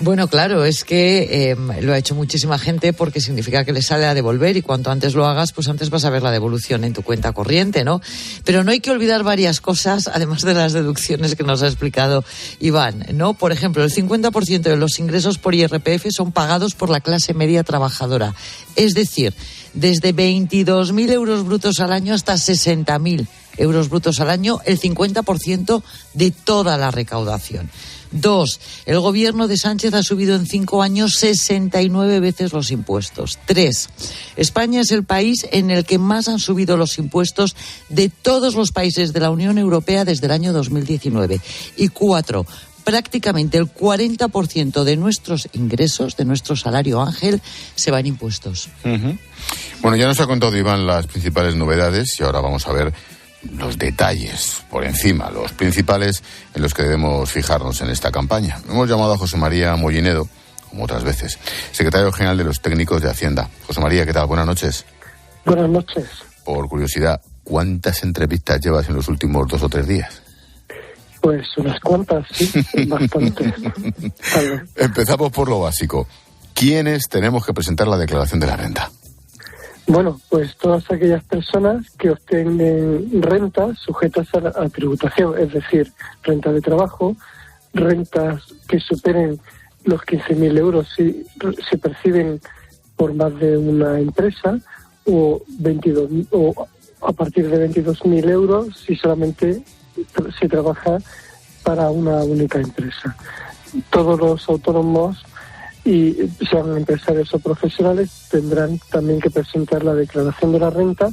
Bueno, claro, es que lo ha hecho muchísima gente porque significa que le sale a devolver y cuanto antes lo hagas, pues antes vas a ver la devolución en tu cuenta corriente, ¿no? Pero no hay que olvidar varias cosas, además de las deducciones que nos ha explicado Iván, ¿no? Por ejemplo, el 50% de los ingresos por IRPF son pagados por la clase media trabajadora. Es decir, desde 22.000 euros brutos al año hasta 60.000 euros brutos al año, el 50% de toda la recaudación. 2. El gobierno de Sánchez ha subido en 5 años 69 veces los impuestos. 3. España es el país en el que más han subido los impuestos de todos los países de la Unión Europea desde el año 2019. Y 4. Prácticamente el 40% de nuestros ingresos, de nuestro salario, Ángel, se va en impuestos. Uh-huh. Bueno, ya nos ha contado Iván las principales novedades y ahora vamos a ver los detalles por encima, los principales en los que debemos fijarnos en esta campaña. Hemos llamado a José María Mollinedo, como otras veces, secretario general de los técnicos de Hacienda. José María, ¿qué tal? Buenas noches. Buenas noches. Por curiosidad, ¿cuántas entrevistas llevas en los últimos 2 o 3 días? Pues unas cuantas, sí, bastantes. Empezamos por lo básico. ¿Quiénes tenemos que presentar la declaración de la renta? Bueno, pues todas aquellas personas que obtienen rentas sujetas a tributación, es decir, renta de trabajo, rentas que superen los 15.000 euros si se perciben por más de una empresa o a partir de 22.000 euros si solamente se trabaja para una única empresa. Todos los autónomos y sean empresarios o profesionales tendrán también que presentar la declaración de la renta,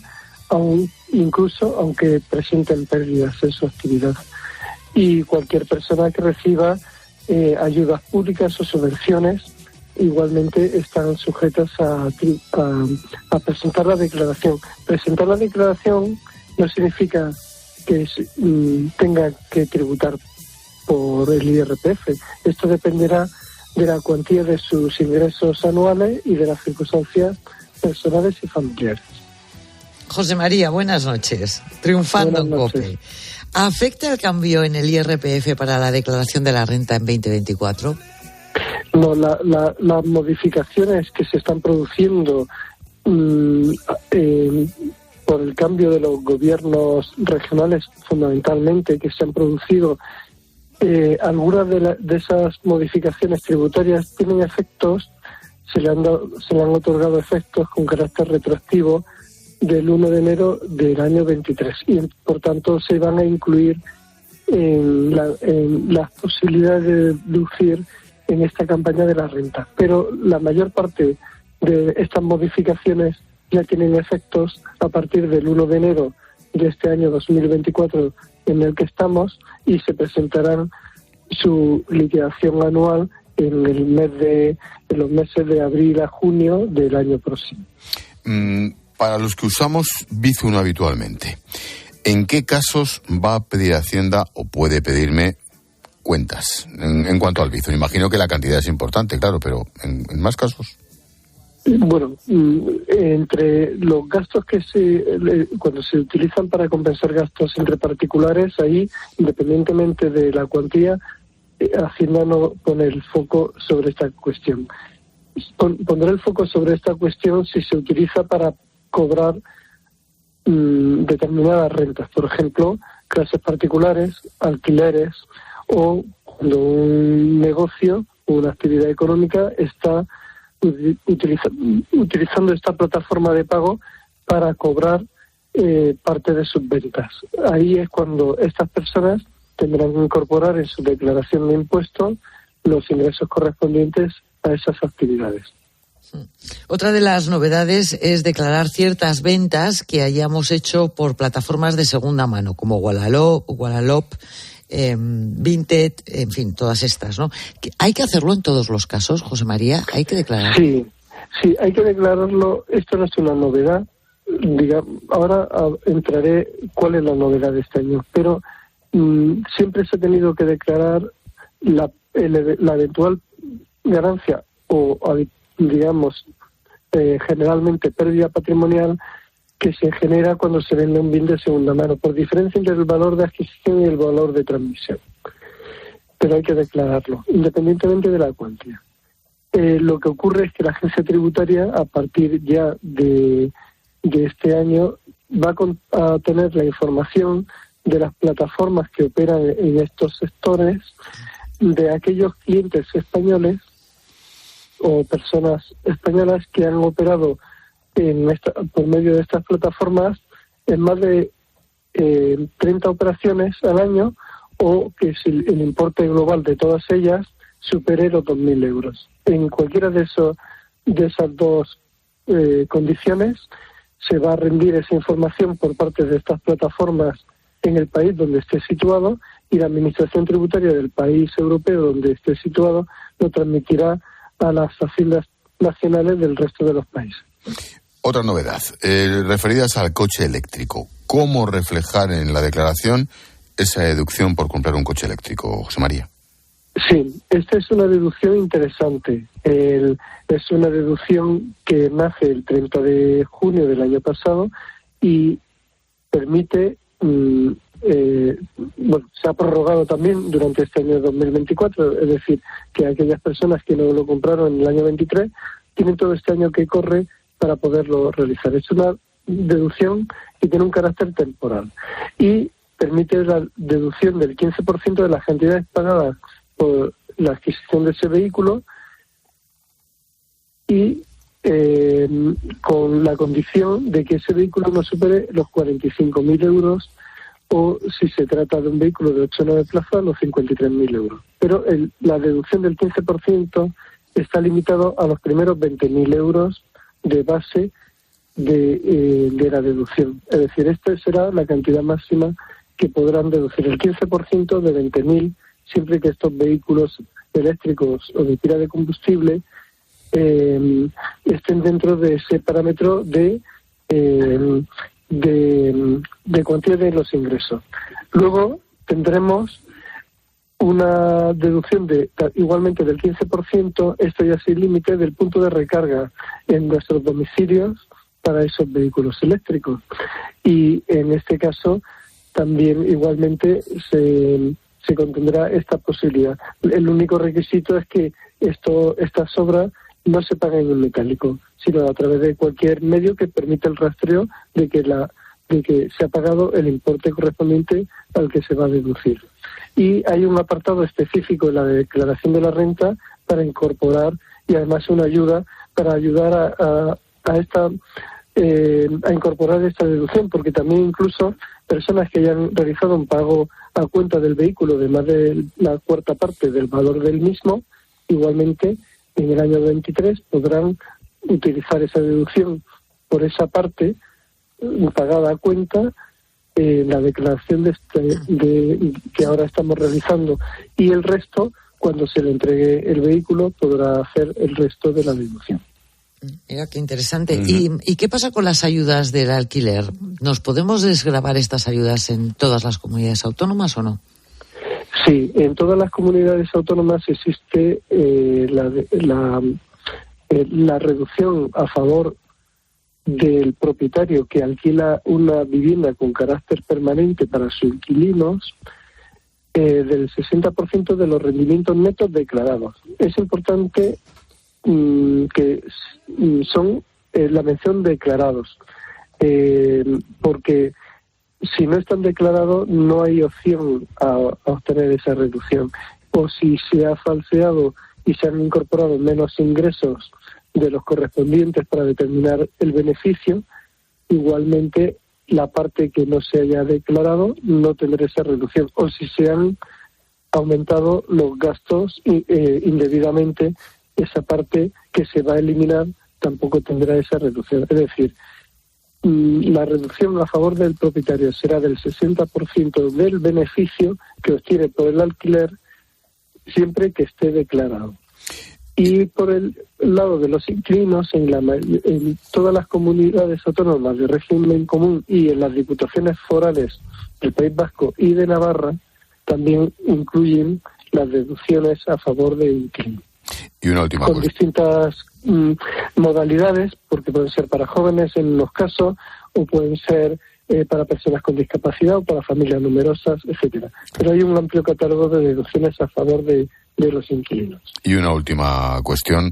incluso aunque presenten pérdidas en su actividad. Y cualquier persona que reciba ayudas públicas o subvenciones igualmente están sujetas a presentar la declaración. Presentar la declaración no significa que tenga que tributar por el IRPF. Esto dependerá de la cuantía de sus ingresos anuales y de las circunstancias personales y familiares. José María, buenas noches. Triunfando en COPE. ¿Afecta el cambio en el IRPF para la declaración de la renta en 2024? No, las modificaciones que se están produciendo por el cambio de los gobiernos regionales, fundamentalmente, que se han producido Algunas de esas modificaciones tributarias tienen efectos, se le han otorgado efectos con carácter retroactivo del 1 de enero del año 23 y por tanto se van a incluir en las posibilidades de deducir en esta campaña de la renta. Pero la mayor parte de estas modificaciones ya tienen efectos a partir del 1 de enero de este año 2024 en el que estamos y se presentarán su liquidación anual en los meses de abril a junio del año próximo. Para los que usamos Bizum habitualmente, ¿en qué casos va a pedir Hacienda o puede pedirme cuentas en cuanto al Bizum? Imagino que la cantidad es importante, claro, pero ¿en más casos? Bueno, entre los gastos que cuando se utilizan para compensar gastos entre particulares, ahí, independientemente de la cuantía, Hacienda no pone el foco sobre esta cuestión. Pondrá el foco sobre esta cuestión si se utiliza para cobrar determinadas rentas, por ejemplo, clases particulares, alquileres, o cuando un negocio o una actividad económica está utilizando esta plataforma de pago para cobrar parte de sus ventas. Ahí es cuando estas personas tendrán que incorporar en su declaración de impuestos los ingresos correspondientes a esas actividades. Otra de las novedades es declarar ciertas ventas que hayamos hecho por plataformas de segunda mano, como Wallapop, Vinted, en fin, todas estas, ¿no? ¿Hay que hacerlo en todos los casos, José María? ¿Hay que declararlo? Sí, hay que declararlo. Esto no es una novedad. Ahora entraré cuál es la novedad de este año, pero siempre se ha tenido que declarar la eventual ganancia o digamos, generalmente pérdida patrimonial que se genera cuando se vende un bien de segunda mano, por diferencia entre el valor de adquisición y el valor de transmisión. Pero hay que declararlo, independientemente de la cuantía. Lo que ocurre es que la agencia tributaria, a partir ya de este año, va a tener la información de las plataformas que operan en estos sectores, de aquellos clientes españoles o personas españolas que han operado por medio de estas plataformas en más de 30 operaciones al año, o que si el importe global de todas ellas supere los 2.000 euros. En cualquiera de esas dos condiciones se va a rendir esa información por parte de estas plataformas en el país donde esté situado, y la Administración Tributaria del país europeo donde esté situado lo transmitirá a las haciendas nacionales del resto de los países. Otra novedad, referidas al coche eléctrico. ¿Cómo reflejar en la declaración esa deducción por comprar un coche eléctrico, José María? Sí, esta es una deducción interesante. Es una deducción que nace el 30 de junio del año pasado y permite, se ha prorrogado también durante este año 2024, es decir, que aquellas personas que no lo compraron en el año 23 tienen todo este año que corre para poderlo realizar. Es una deducción que tiene un carácter temporal y permite la deducción del 15% de las cantidades pagadas por la adquisición de ese vehículo, y con la condición de que ese vehículo no supere los 45.000 euros, o si se trata de un vehículo de 8 o 9 plazas, los 53.000 euros. Pero la deducción del 15% está limitado a los primeros 20.000 euros de base de la deducción. Es decir, esta será la cantidad máxima que podrán deducir, el 15% de 20.000, siempre que estos vehículos eléctricos o de pila de combustible estén dentro de ese parámetro de cuantía de los ingresos. Luego tendremos una deducción igualmente del 15%, esto ya sin límite, del punto de recarga en nuestros domicilios para esos vehículos eléctricos. Y en este caso también igualmente se contendrá esta posibilidad. El único requisito es que estas obras no se paguen en metálico, sino a través de cualquier medio que permita el rastreo de que se ha pagado el importe correspondiente al que se va a deducir. y hay un apartado específico en la declaración de la renta para incorporar, y además una ayuda para ayudar a incorporar esta deducción, porque también incluso personas que hayan realizado un pago a cuenta del vehículo de más de la cuarta parte del valor del mismo, igualmente en el año 23 podrán utilizar esa deducción por esa parte pagada a cuenta en la declaración que ahora estamos realizando, y el resto, cuando se le entregue el vehículo, podrá hacer el resto de la deducción. Mira, qué interesante. ¿Y qué pasa con las ayudas del alquiler? ¿Nos podemos desgravar estas ayudas en todas las comunidades autónomas o no? Sí, en todas las comunidades autónomas existe la reducción a favor del propietario que alquila una vivienda con carácter permanente para sus inquilinos, del 60% de los rendimientos netos declarados. Es importante que son la mención declarados, porque si no están declarados no hay opción a obtener esa reducción, o si se ha falseado y se han incorporado menos ingresos de los correspondientes para determinar el beneficio, igualmente la parte que no se haya declarado no tendrá esa reducción, o si se han aumentado los gastos indebidamente, esa parte que se va a eliminar tampoco tendrá esa reducción. Es decir, la reducción a favor del propietario será del 60% del beneficio que obtiene por el alquiler, siempre que esté declarado. Y por el lado de los inquilinos, en todas las comunidades autónomas de régimen común y en las diputaciones forales del País Vasco y de Navarra, también incluyen las deducciones a favor de inquilinos. Y una última con distintas modalidades, porque pueden ser para jóvenes en unos casos, o pueden ser para personas con discapacidad o para familias numerosas, etcétera. Pero hay un amplio catálogo de deducciones a favor de los inquilinos. Y una última cuestión,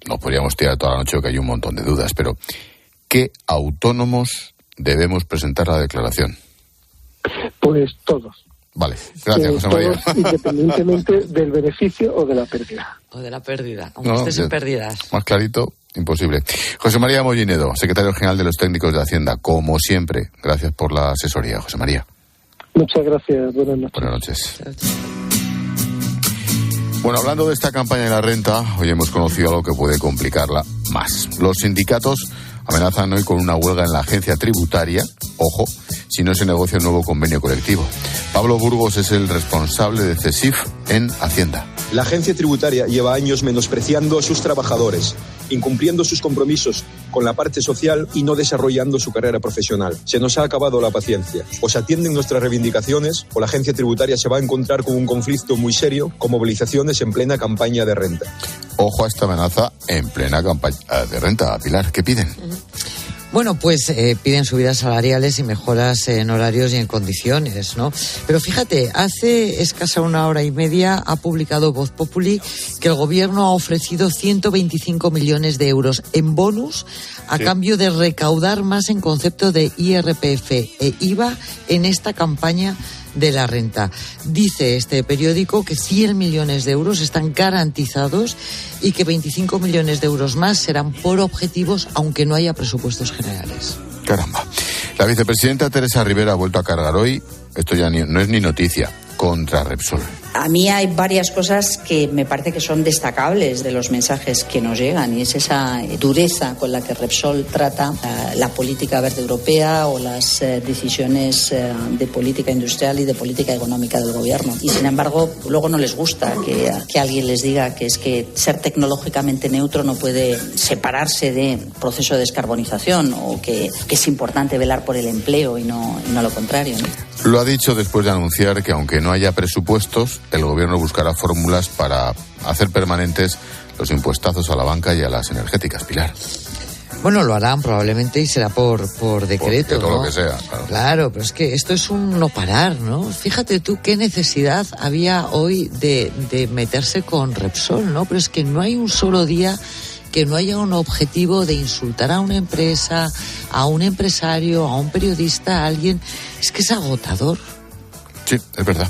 nos podríamos tirar toda la noche que hay un montón de dudas, pero ¿qué autónomos debemos presentar la declaración? Pues todos. Vale, gracias, José María. Independientemente del beneficio o de la pérdida. O de la pérdida, aunque estés en pérdidas. Más clarito, imposible. José María Mollinedo, secretario general de los técnicos de Hacienda, como siempre, gracias por la asesoría, José María. Muchas gracias, buenas noches. Buenas noches. Bueno, hablando de esta campaña de la renta, hoy hemos conocido algo que puede complicarla más. Los sindicatos amenazan hoy con una huelga en la agencia tributaria, ojo, si no se negocia un nuevo convenio colectivo. Pablo Burgos es el responsable de CESIF en Hacienda. La agencia tributaria lleva años menospreciando a sus trabajadores, incumpliendo sus compromisos con la parte social y no desarrollando su carrera profesional. Se nos ha acabado la paciencia. O se atienden nuestras reivindicaciones o la agencia tributaria se va a encontrar con un conflicto muy serio con movilizaciones en plena campaña de renta. Ojo a esta amenaza en plena campaña de renta. Pilar, ¿qué piden? Bueno, pues piden subidas salariales y mejoras en horarios y en condiciones, ¿no? Pero fíjate, hace escasa una hora y media ha publicado Voz Populi que el gobierno ha ofrecido 125 millones de euros en bonus a cambio de recaudar más en concepto de IRPF e IVA en esta campaña de la renta. Dice este periódico que 100 millones de euros están garantizados y que 25 millones de euros más serán por objetivos, aunque no haya presupuestos generales. Caramba. La vicepresidenta Teresa Rivera ha vuelto a cargar hoy, esto ya no es ni noticia, contra Repsol. A mí hay varias cosas que me parece que son destacables de los mensajes que nos llegan, y es esa dureza con la que Repsol trata la política verde europea o las decisiones de política industrial y de política económica del gobierno. Y sin embargo, luego no les gusta que alguien les diga que es que ser tecnológicamente neutro no puede separarse de proceso de descarbonización, o que es importante velar por el empleo y no lo contrario, ¿no? Lo ha dicho después de anunciar que aunque no haya presupuestos, el gobierno buscará fórmulas para hacer permanentes los impuestazos a la banca y a las energéticas. Pilar. Bueno, lo harán probablemente y será por decreto, todo ¿no? lo que sea. Claro, pero es que esto es un no parar, ¿no? Fíjate tú qué necesidad había hoy de meterse con Repsol, ¿no? Pero es que no hay un solo día que no haya un objetivo de insultar a una empresa, a un empresario, a un periodista, a alguien. Es que es agotador. Sí, es verdad.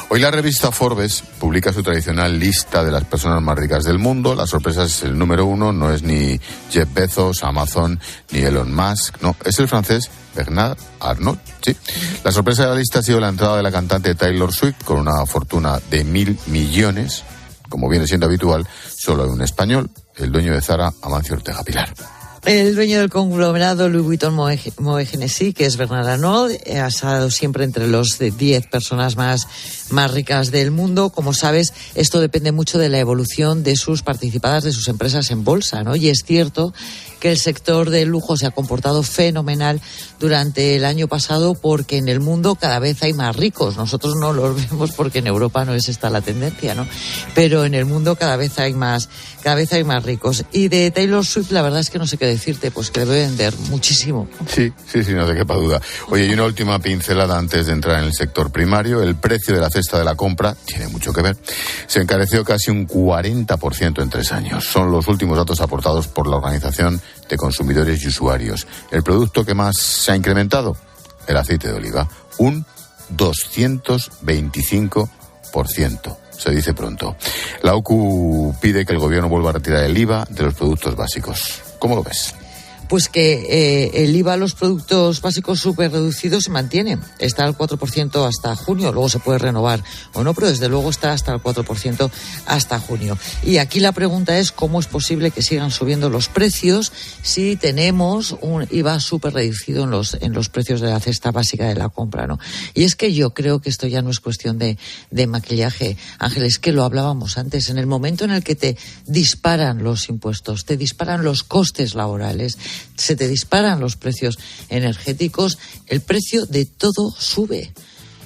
Hoy la revista Forbes publica su tradicional lista de las personas más ricas del mundo. La sorpresa es el número 1, no es ni Jeff Bezos, Amazon, ni Elon Musk, no, es el francés Bernard Arnault, sí. La sorpresa de la lista ha sido la entrada de la cantante Taylor Swift con una fortuna de 1.000 millones. Como viene siendo habitual, solo hay un español, el dueño de Zara, Amancio Ortega Pilar. El dueño del conglomerado Louis Vuitton Moet Hennessy, que es Bernard Arnault, ha estado siempre entre los 10 personas más ricas del mundo. Como sabes, esto depende mucho de la evolución de sus participadas, de sus empresas en bolsa, ¿no? Y es cierto que el sector del lujo se ha comportado fenomenal durante el año pasado porque en el mundo cada vez hay más ricos. Nosotros no los vemos porque en Europa no es esta la tendencia, ¿no? Pero en el mundo cada vez hay más ricos. Y de Taylor Swift la verdad es que no sé qué decirte, pues que debe vender muchísimo. Sí, no te quepa duda. Oye, y una última pincelada antes de entrar en el sector primario. El precio de la cesta de la compra tiene mucho que ver. Se encareció casi un 40% en 3 años. Son los últimos datos aportados por la Organización de Consumidores y Usuarios. El producto que más se ha incrementado, el aceite de oliva, un 225%. Se dice pronto. La OCU pide que el gobierno vuelva a retirar el IVA de los productos básicos. ¿Cómo lo ves? Pues que el IVA a los productos básicos súper reducidos se mantiene. Está al 4% hasta junio, luego se puede renovar o no, pero desde luego está hasta el 4% hasta junio. Y aquí la pregunta es cómo es posible que sigan subiendo los precios si tenemos un IVA súper reducido en los precios de la cesta básica de la compra, ¿no? Y es que yo creo que esto ya no es cuestión de maquillaje, Ángel, es que lo hablábamos antes. En el momento en el que te disparan los impuestos, te disparan los costes laborales, se te disparan los precios energéticos, el precio de todo sube.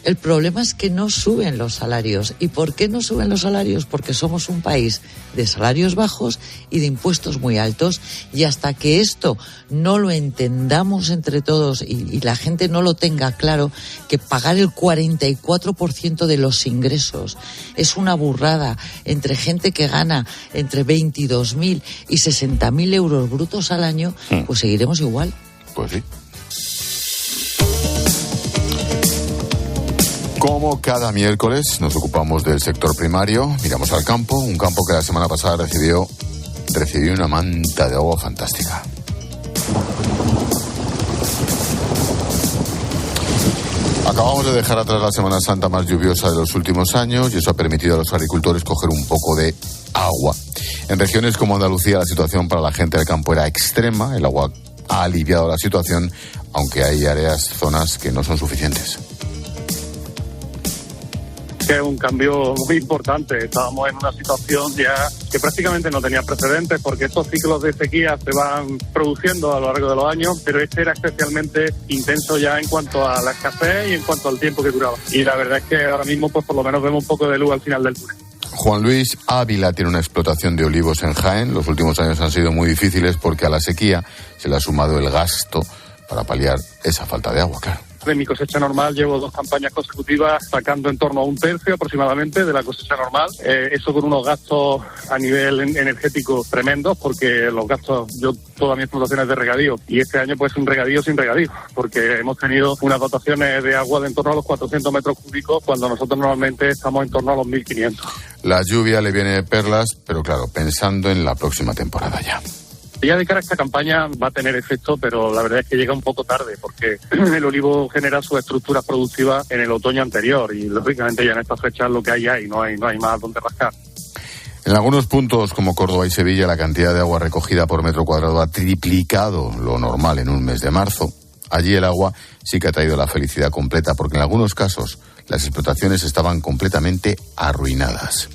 El problema es que no suben los salarios. ¿Y por qué no suben los salarios? Porque somos un país de salarios bajos y de impuestos muy altos, y hasta que esto no lo entendamos entre todos y la gente no lo tenga claro, que pagar el 44% de los ingresos es una burrada entre gente que gana entre 22.000 y 60.000 euros brutos al año, pues seguiremos igual. Pues sí. Como cada miércoles nos ocupamos del sector primario, miramos al campo, un campo que la semana pasada recibió una manta de agua fantástica. Acabamos de dejar atrás la Semana Santa más lluviosa de los últimos años y eso ha permitido a los agricultores coger un poco de agua. En regiones como Andalucía la situación para la gente del campo era extrema, el agua ha aliviado la situación, aunque hay zonas que no son suficientes. Que es un cambio muy importante. Estábamos en una situación ya que prácticamente no tenía precedentes porque estos ciclos de sequía se van produciendo a lo largo de los años, pero este era especialmente intenso ya en cuanto a la escasez y en cuanto al tiempo que duraba. Y la verdad es que ahora mismo pues por lo menos vemos un poco de luz al final del túnel. Juan Luis Ávila tiene una explotación de olivos en Jaén. Los últimos años han sido muy difíciles porque a la sequía se le ha sumado el gasto para paliar esa falta de agua, claro. De mi cosecha normal llevo 2 campañas consecutivas sacando en torno a 1/3 aproximadamente de la cosecha normal. Eso con unos gastos a nivel energético tremendos porque los gastos, yo toda mi explotación es de regadío y este año pues un regadío sin regadío porque hemos tenido unas dotaciones de agua de en torno a los 400 metros cúbicos cuando nosotros normalmente estamos en torno a los 1.500. La lluvia le viene de perlas, pero claro, pensando en la próxima temporada ya. Ya de cara a esta campaña va a tener efecto, pero la verdad es que llega un poco tarde porque el olivo genera sus estructuras productivas en el otoño anterior y lógicamente ya en estas fechas lo que hay, no hay más donde rascar. En algunos puntos como Córdoba y Sevilla la cantidad de agua recogida por metro cuadrado ha triplicado lo normal en un mes de marzo. Allí el agua sí que ha traído la felicidad completa porque en algunos casos las explotaciones estaban completamente arruinadas.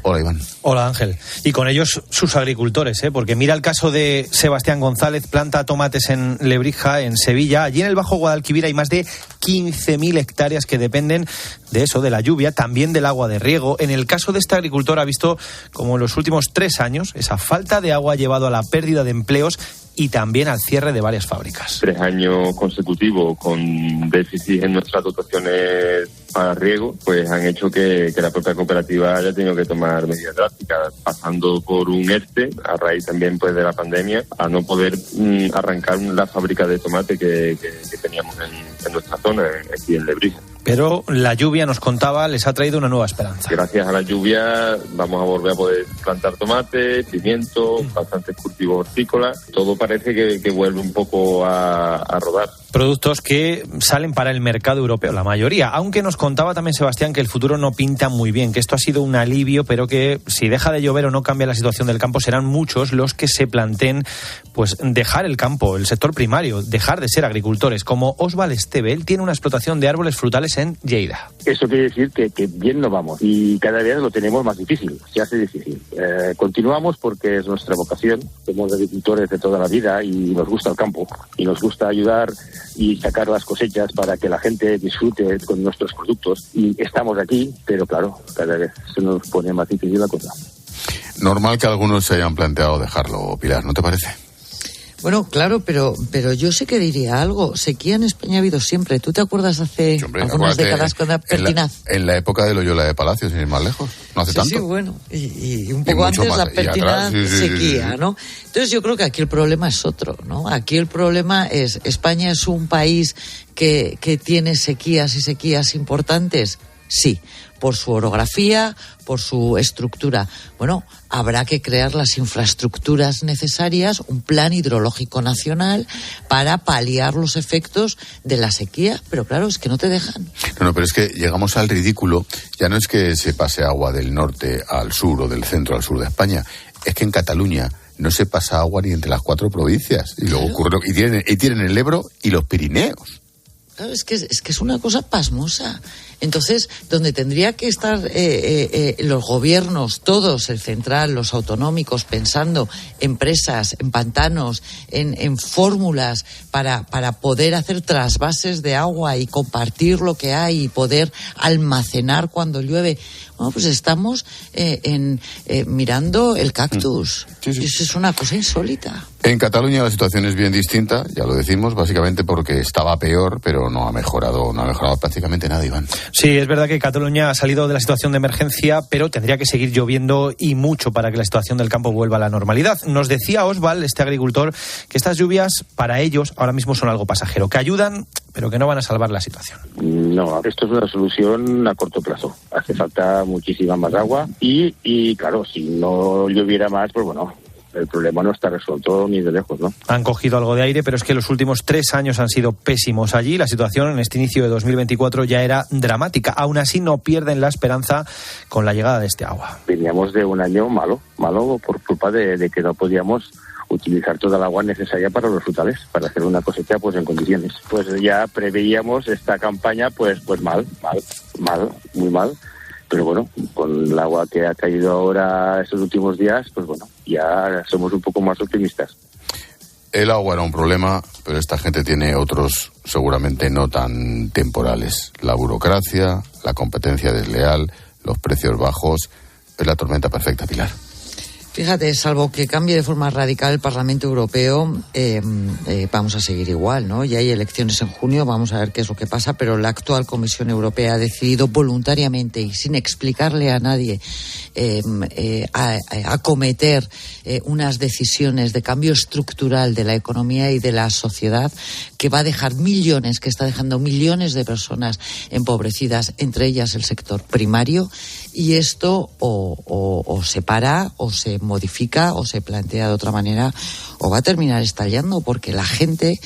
Hola, Iván. Hola, Ángel. Y con ellos sus agricultores, porque mira el caso de Sebastián González, planta tomates en Lebrija, en Sevilla. Allí en el Bajo Guadalquivir hay más de 15.000 hectáreas que dependen de eso, de la lluvia, también del agua de riego. En el caso de este agricultor ha visto como en los últimos 3 años esa falta de agua ha llevado a la pérdida de empleos y también al cierre de varias fábricas. 3 años consecutivos con déficit en nuestras dotaciones para riego, pues han hecho que la propia cooperativa haya tenido que tomar medidas drásticas, pasando por un ERTE, a raíz también pues de la pandemia, a no poder arrancar la fábrica de tomate que teníamos en nuestra zona, aquí en Lebrija. Pero la lluvia, nos contaba, les ha traído una nueva esperanza. Gracias a la lluvia vamos a volver a poder plantar tomate, pimiento, bastantes cultivos hortícolas. Todo parece que vuelve un poco a rodar. Productos que salen para el mercado europeo, la mayoría. Aunque nos contaba también Sebastián que el futuro no pinta muy bien, que esto ha sido un alivio, pero que si deja de llover o no cambia la situación del campo, serán muchos los que se planteen pues dejar el campo, el sector primario, dejar de ser agricultores, como Osval Esteve. Él tiene una explotación de árboles frutales en Lleida. Eso quiere decir que bien no vamos y cada vez lo tenemos más difícil, se hace difícil. Continuamos porque es nuestra vocación, somos agricultores de toda la vida y nos gusta el campo y nos gusta ayudar y sacar las cosechas para que la gente disfrute con nuestros productos. Y estamos aquí, pero claro, cada vez se nos pone más difícil la cosa. Normal que algunos se hayan planteado dejarlo, Pilar, ¿no te parece? Bueno, claro, pero yo sí que diría algo. Sequía en España ha habido siempre. ¿Tú te acuerdas hace algunas décadas cuando era pertinaz? En la época de Loyola de Palacio, sin ir más lejos. No hace tanto. Sí, bueno. Y un poco antes la pertinaz sequía, ¿no? Entonces yo creo que aquí el problema es otro, ¿no? Aquí el problema es, España es un país que tiene sequías y sequías importantes. Sí, por su orografía, por su estructura. Bueno, habrá que crear las infraestructuras necesarias, un plan hidrológico nacional para paliar los efectos de la sequía, pero claro, es que no te dejan. No, pero es que llegamos al ridículo, ya no es que se pase agua del norte al sur o del centro al sur de España, es que en Cataluña no se pasa agua ni entre las 4 provincias, y luego ocurre, y tienen el Ebro y los Pirineos. Claro, es que es una cosa pasmosa. Entonces, donde tendría que estar los gobiernos, todos, el central, los autonómicos, pensando en presas, en pantanos, en fórmulas para poder hacer trasvases de agua y compartir lo que hay y poder almacenar cuando llueve. Bueno, pues estamos mirando el cactus. Sí. Eso es una cosa insólita. En Cataluña la situación es bien distinta, ya lo decimos, básicamente porque estaba peor, pero no ha mejorado prácticamente nada, Iván. Sí, es verdad que Cataluña ha salido de la situación de emergencia, pero tendría que seguir lloviendo y mucho para que la situación del campo vuelva a la normalidad. Nos decía Osval, este agricultor, que estas lluvias para ellos ahora mismo son algo pasajero, que ayudan, pero que no van a salvar la situación. No, esto es una solución a corto plazo. Hace falta muchísima más agua y claro, si no lloviera más, pues bueno, el problema no está resuelto ni de lejos, ¿no? Han cogido algo de aire, pero es que los últimos 3 años han sido pésimos allí. La situación en este inicio de 2024 ya era dramática. Aún así no pierden la esperanza con la llegada de este agua. Veníamos de un año malo por culpa de que no podíamos utilizar toda el agua necesaria para los frutales, para hacer una cosecha pues en condiciones. Pues ya preveíamos esta campaña pues mal, muy mal. Pero bueno, con el agua que ha caído ahora estos últimos días, pues bueno, ya somos un poco más optimistas. El agua era un problema, pero esta gente tiene otros seguramente no tan temporales. La burocracia, la competencia desleal, los precios bajos. Es la tormenta perfecta, Pilar. Fíjate, salvo que cambie de forma radical el Parlamento Europeo, vamos a seguir igual, ¿no? Ya hay elecciones en junio, vamos a ver qué es lo que pasa, pero la actual Comisión Europea ha decidido voluntariamente y sin explicarle a nadie acometer unas decisiones de cambio estructural de la economía y de la sociedad que va a dejar que está dejando millones de personas empobrecidas, entre ellas el sector primario, y esto o se para o se modifica o se plantea de otra manera o va a terminar estallando porque la gente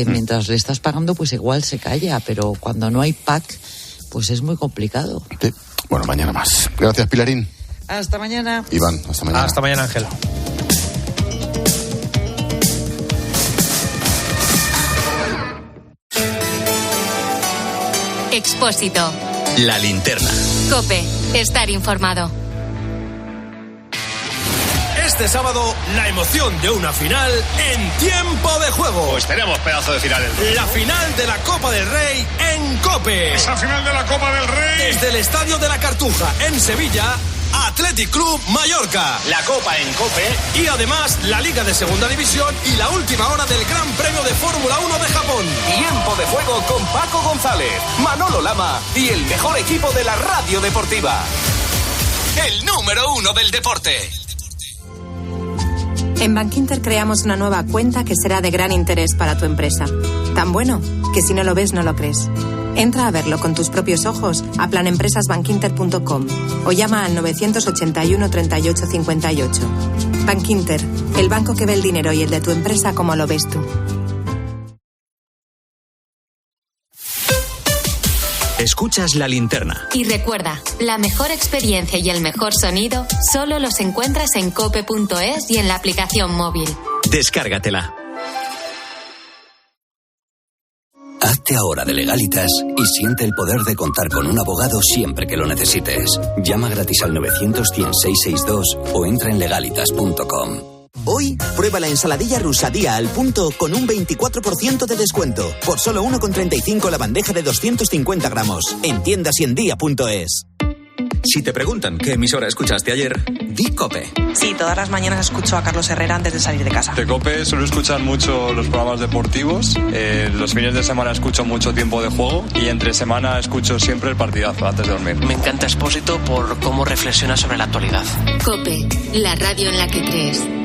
mientras le estás pagando pues igual se calla, pero cuando no hay PAC pues es muy complicado. Sí. Bueno, mañana más. Gracias, Pilarín. Hasta mañana. Iván, hasta mañana. Hasta mañana, Ángel. Expósito. La linterna. COPE. Estar informado. Este sábado, la emoción de una final en tiempo de juego. Pues tenemos pedazo de final. La final de la Copa del Rey en COPE. Esa final de la Copa del Rey. Desde el Estadio de la Cartuja, en Sevilla, Athletic Club Mallorca. La Copa en COPE. Y además, la Liga de Segunda División y la última hora del Gran Premio de Fórmula 1 de Japón. Tiempo de juego con Paco González, Manolo Lama y el mejor equipo de la radio deportiva. El número 1 del deporte. En Bankinter creamos una nueva cuenta que será de gran interés para tu empresa. Tan bueno que si no lo ves, no lo crees. Entra a verlo con tus propios ojos a planempresasbankinter.com o llama al 981 38 58. Bankinter, el banco que ve el dinero y el de tu empresa como lo ves tú. Escuchas La Linterna. Y recuerda, la mejor experiencia y el mejor sonido solo los encuentras en cope.es y en la aplicación móvil. Descárgatela. Hazte ahora de Legalitas y siente el poder de contar con un abogado siempre que lo necesites. Llama gratis al 900-100-662 o entra en legalitas.com. Hoy, prueba la ensaladilla rusa Día al punto con un 24% de descuento. Por solo 1,35 la bandeja de 250 gramos. En tiendas y en día.es. Si te preguntan qué emisora escuchaste ayer, di COPE. Sí, todas las mañanas escucho a Carlos Herrera antes de salir de casa. De COPE suelo escuchar mucho los programas deportivos. Los fines de semana escucho mucho Tiempo de Juego y entre semana escucho siempre el partidazo antes de dormir. Me encanta Expósito por cómo reflexiona sobre la actualidad. COPE, la radio en la que crees.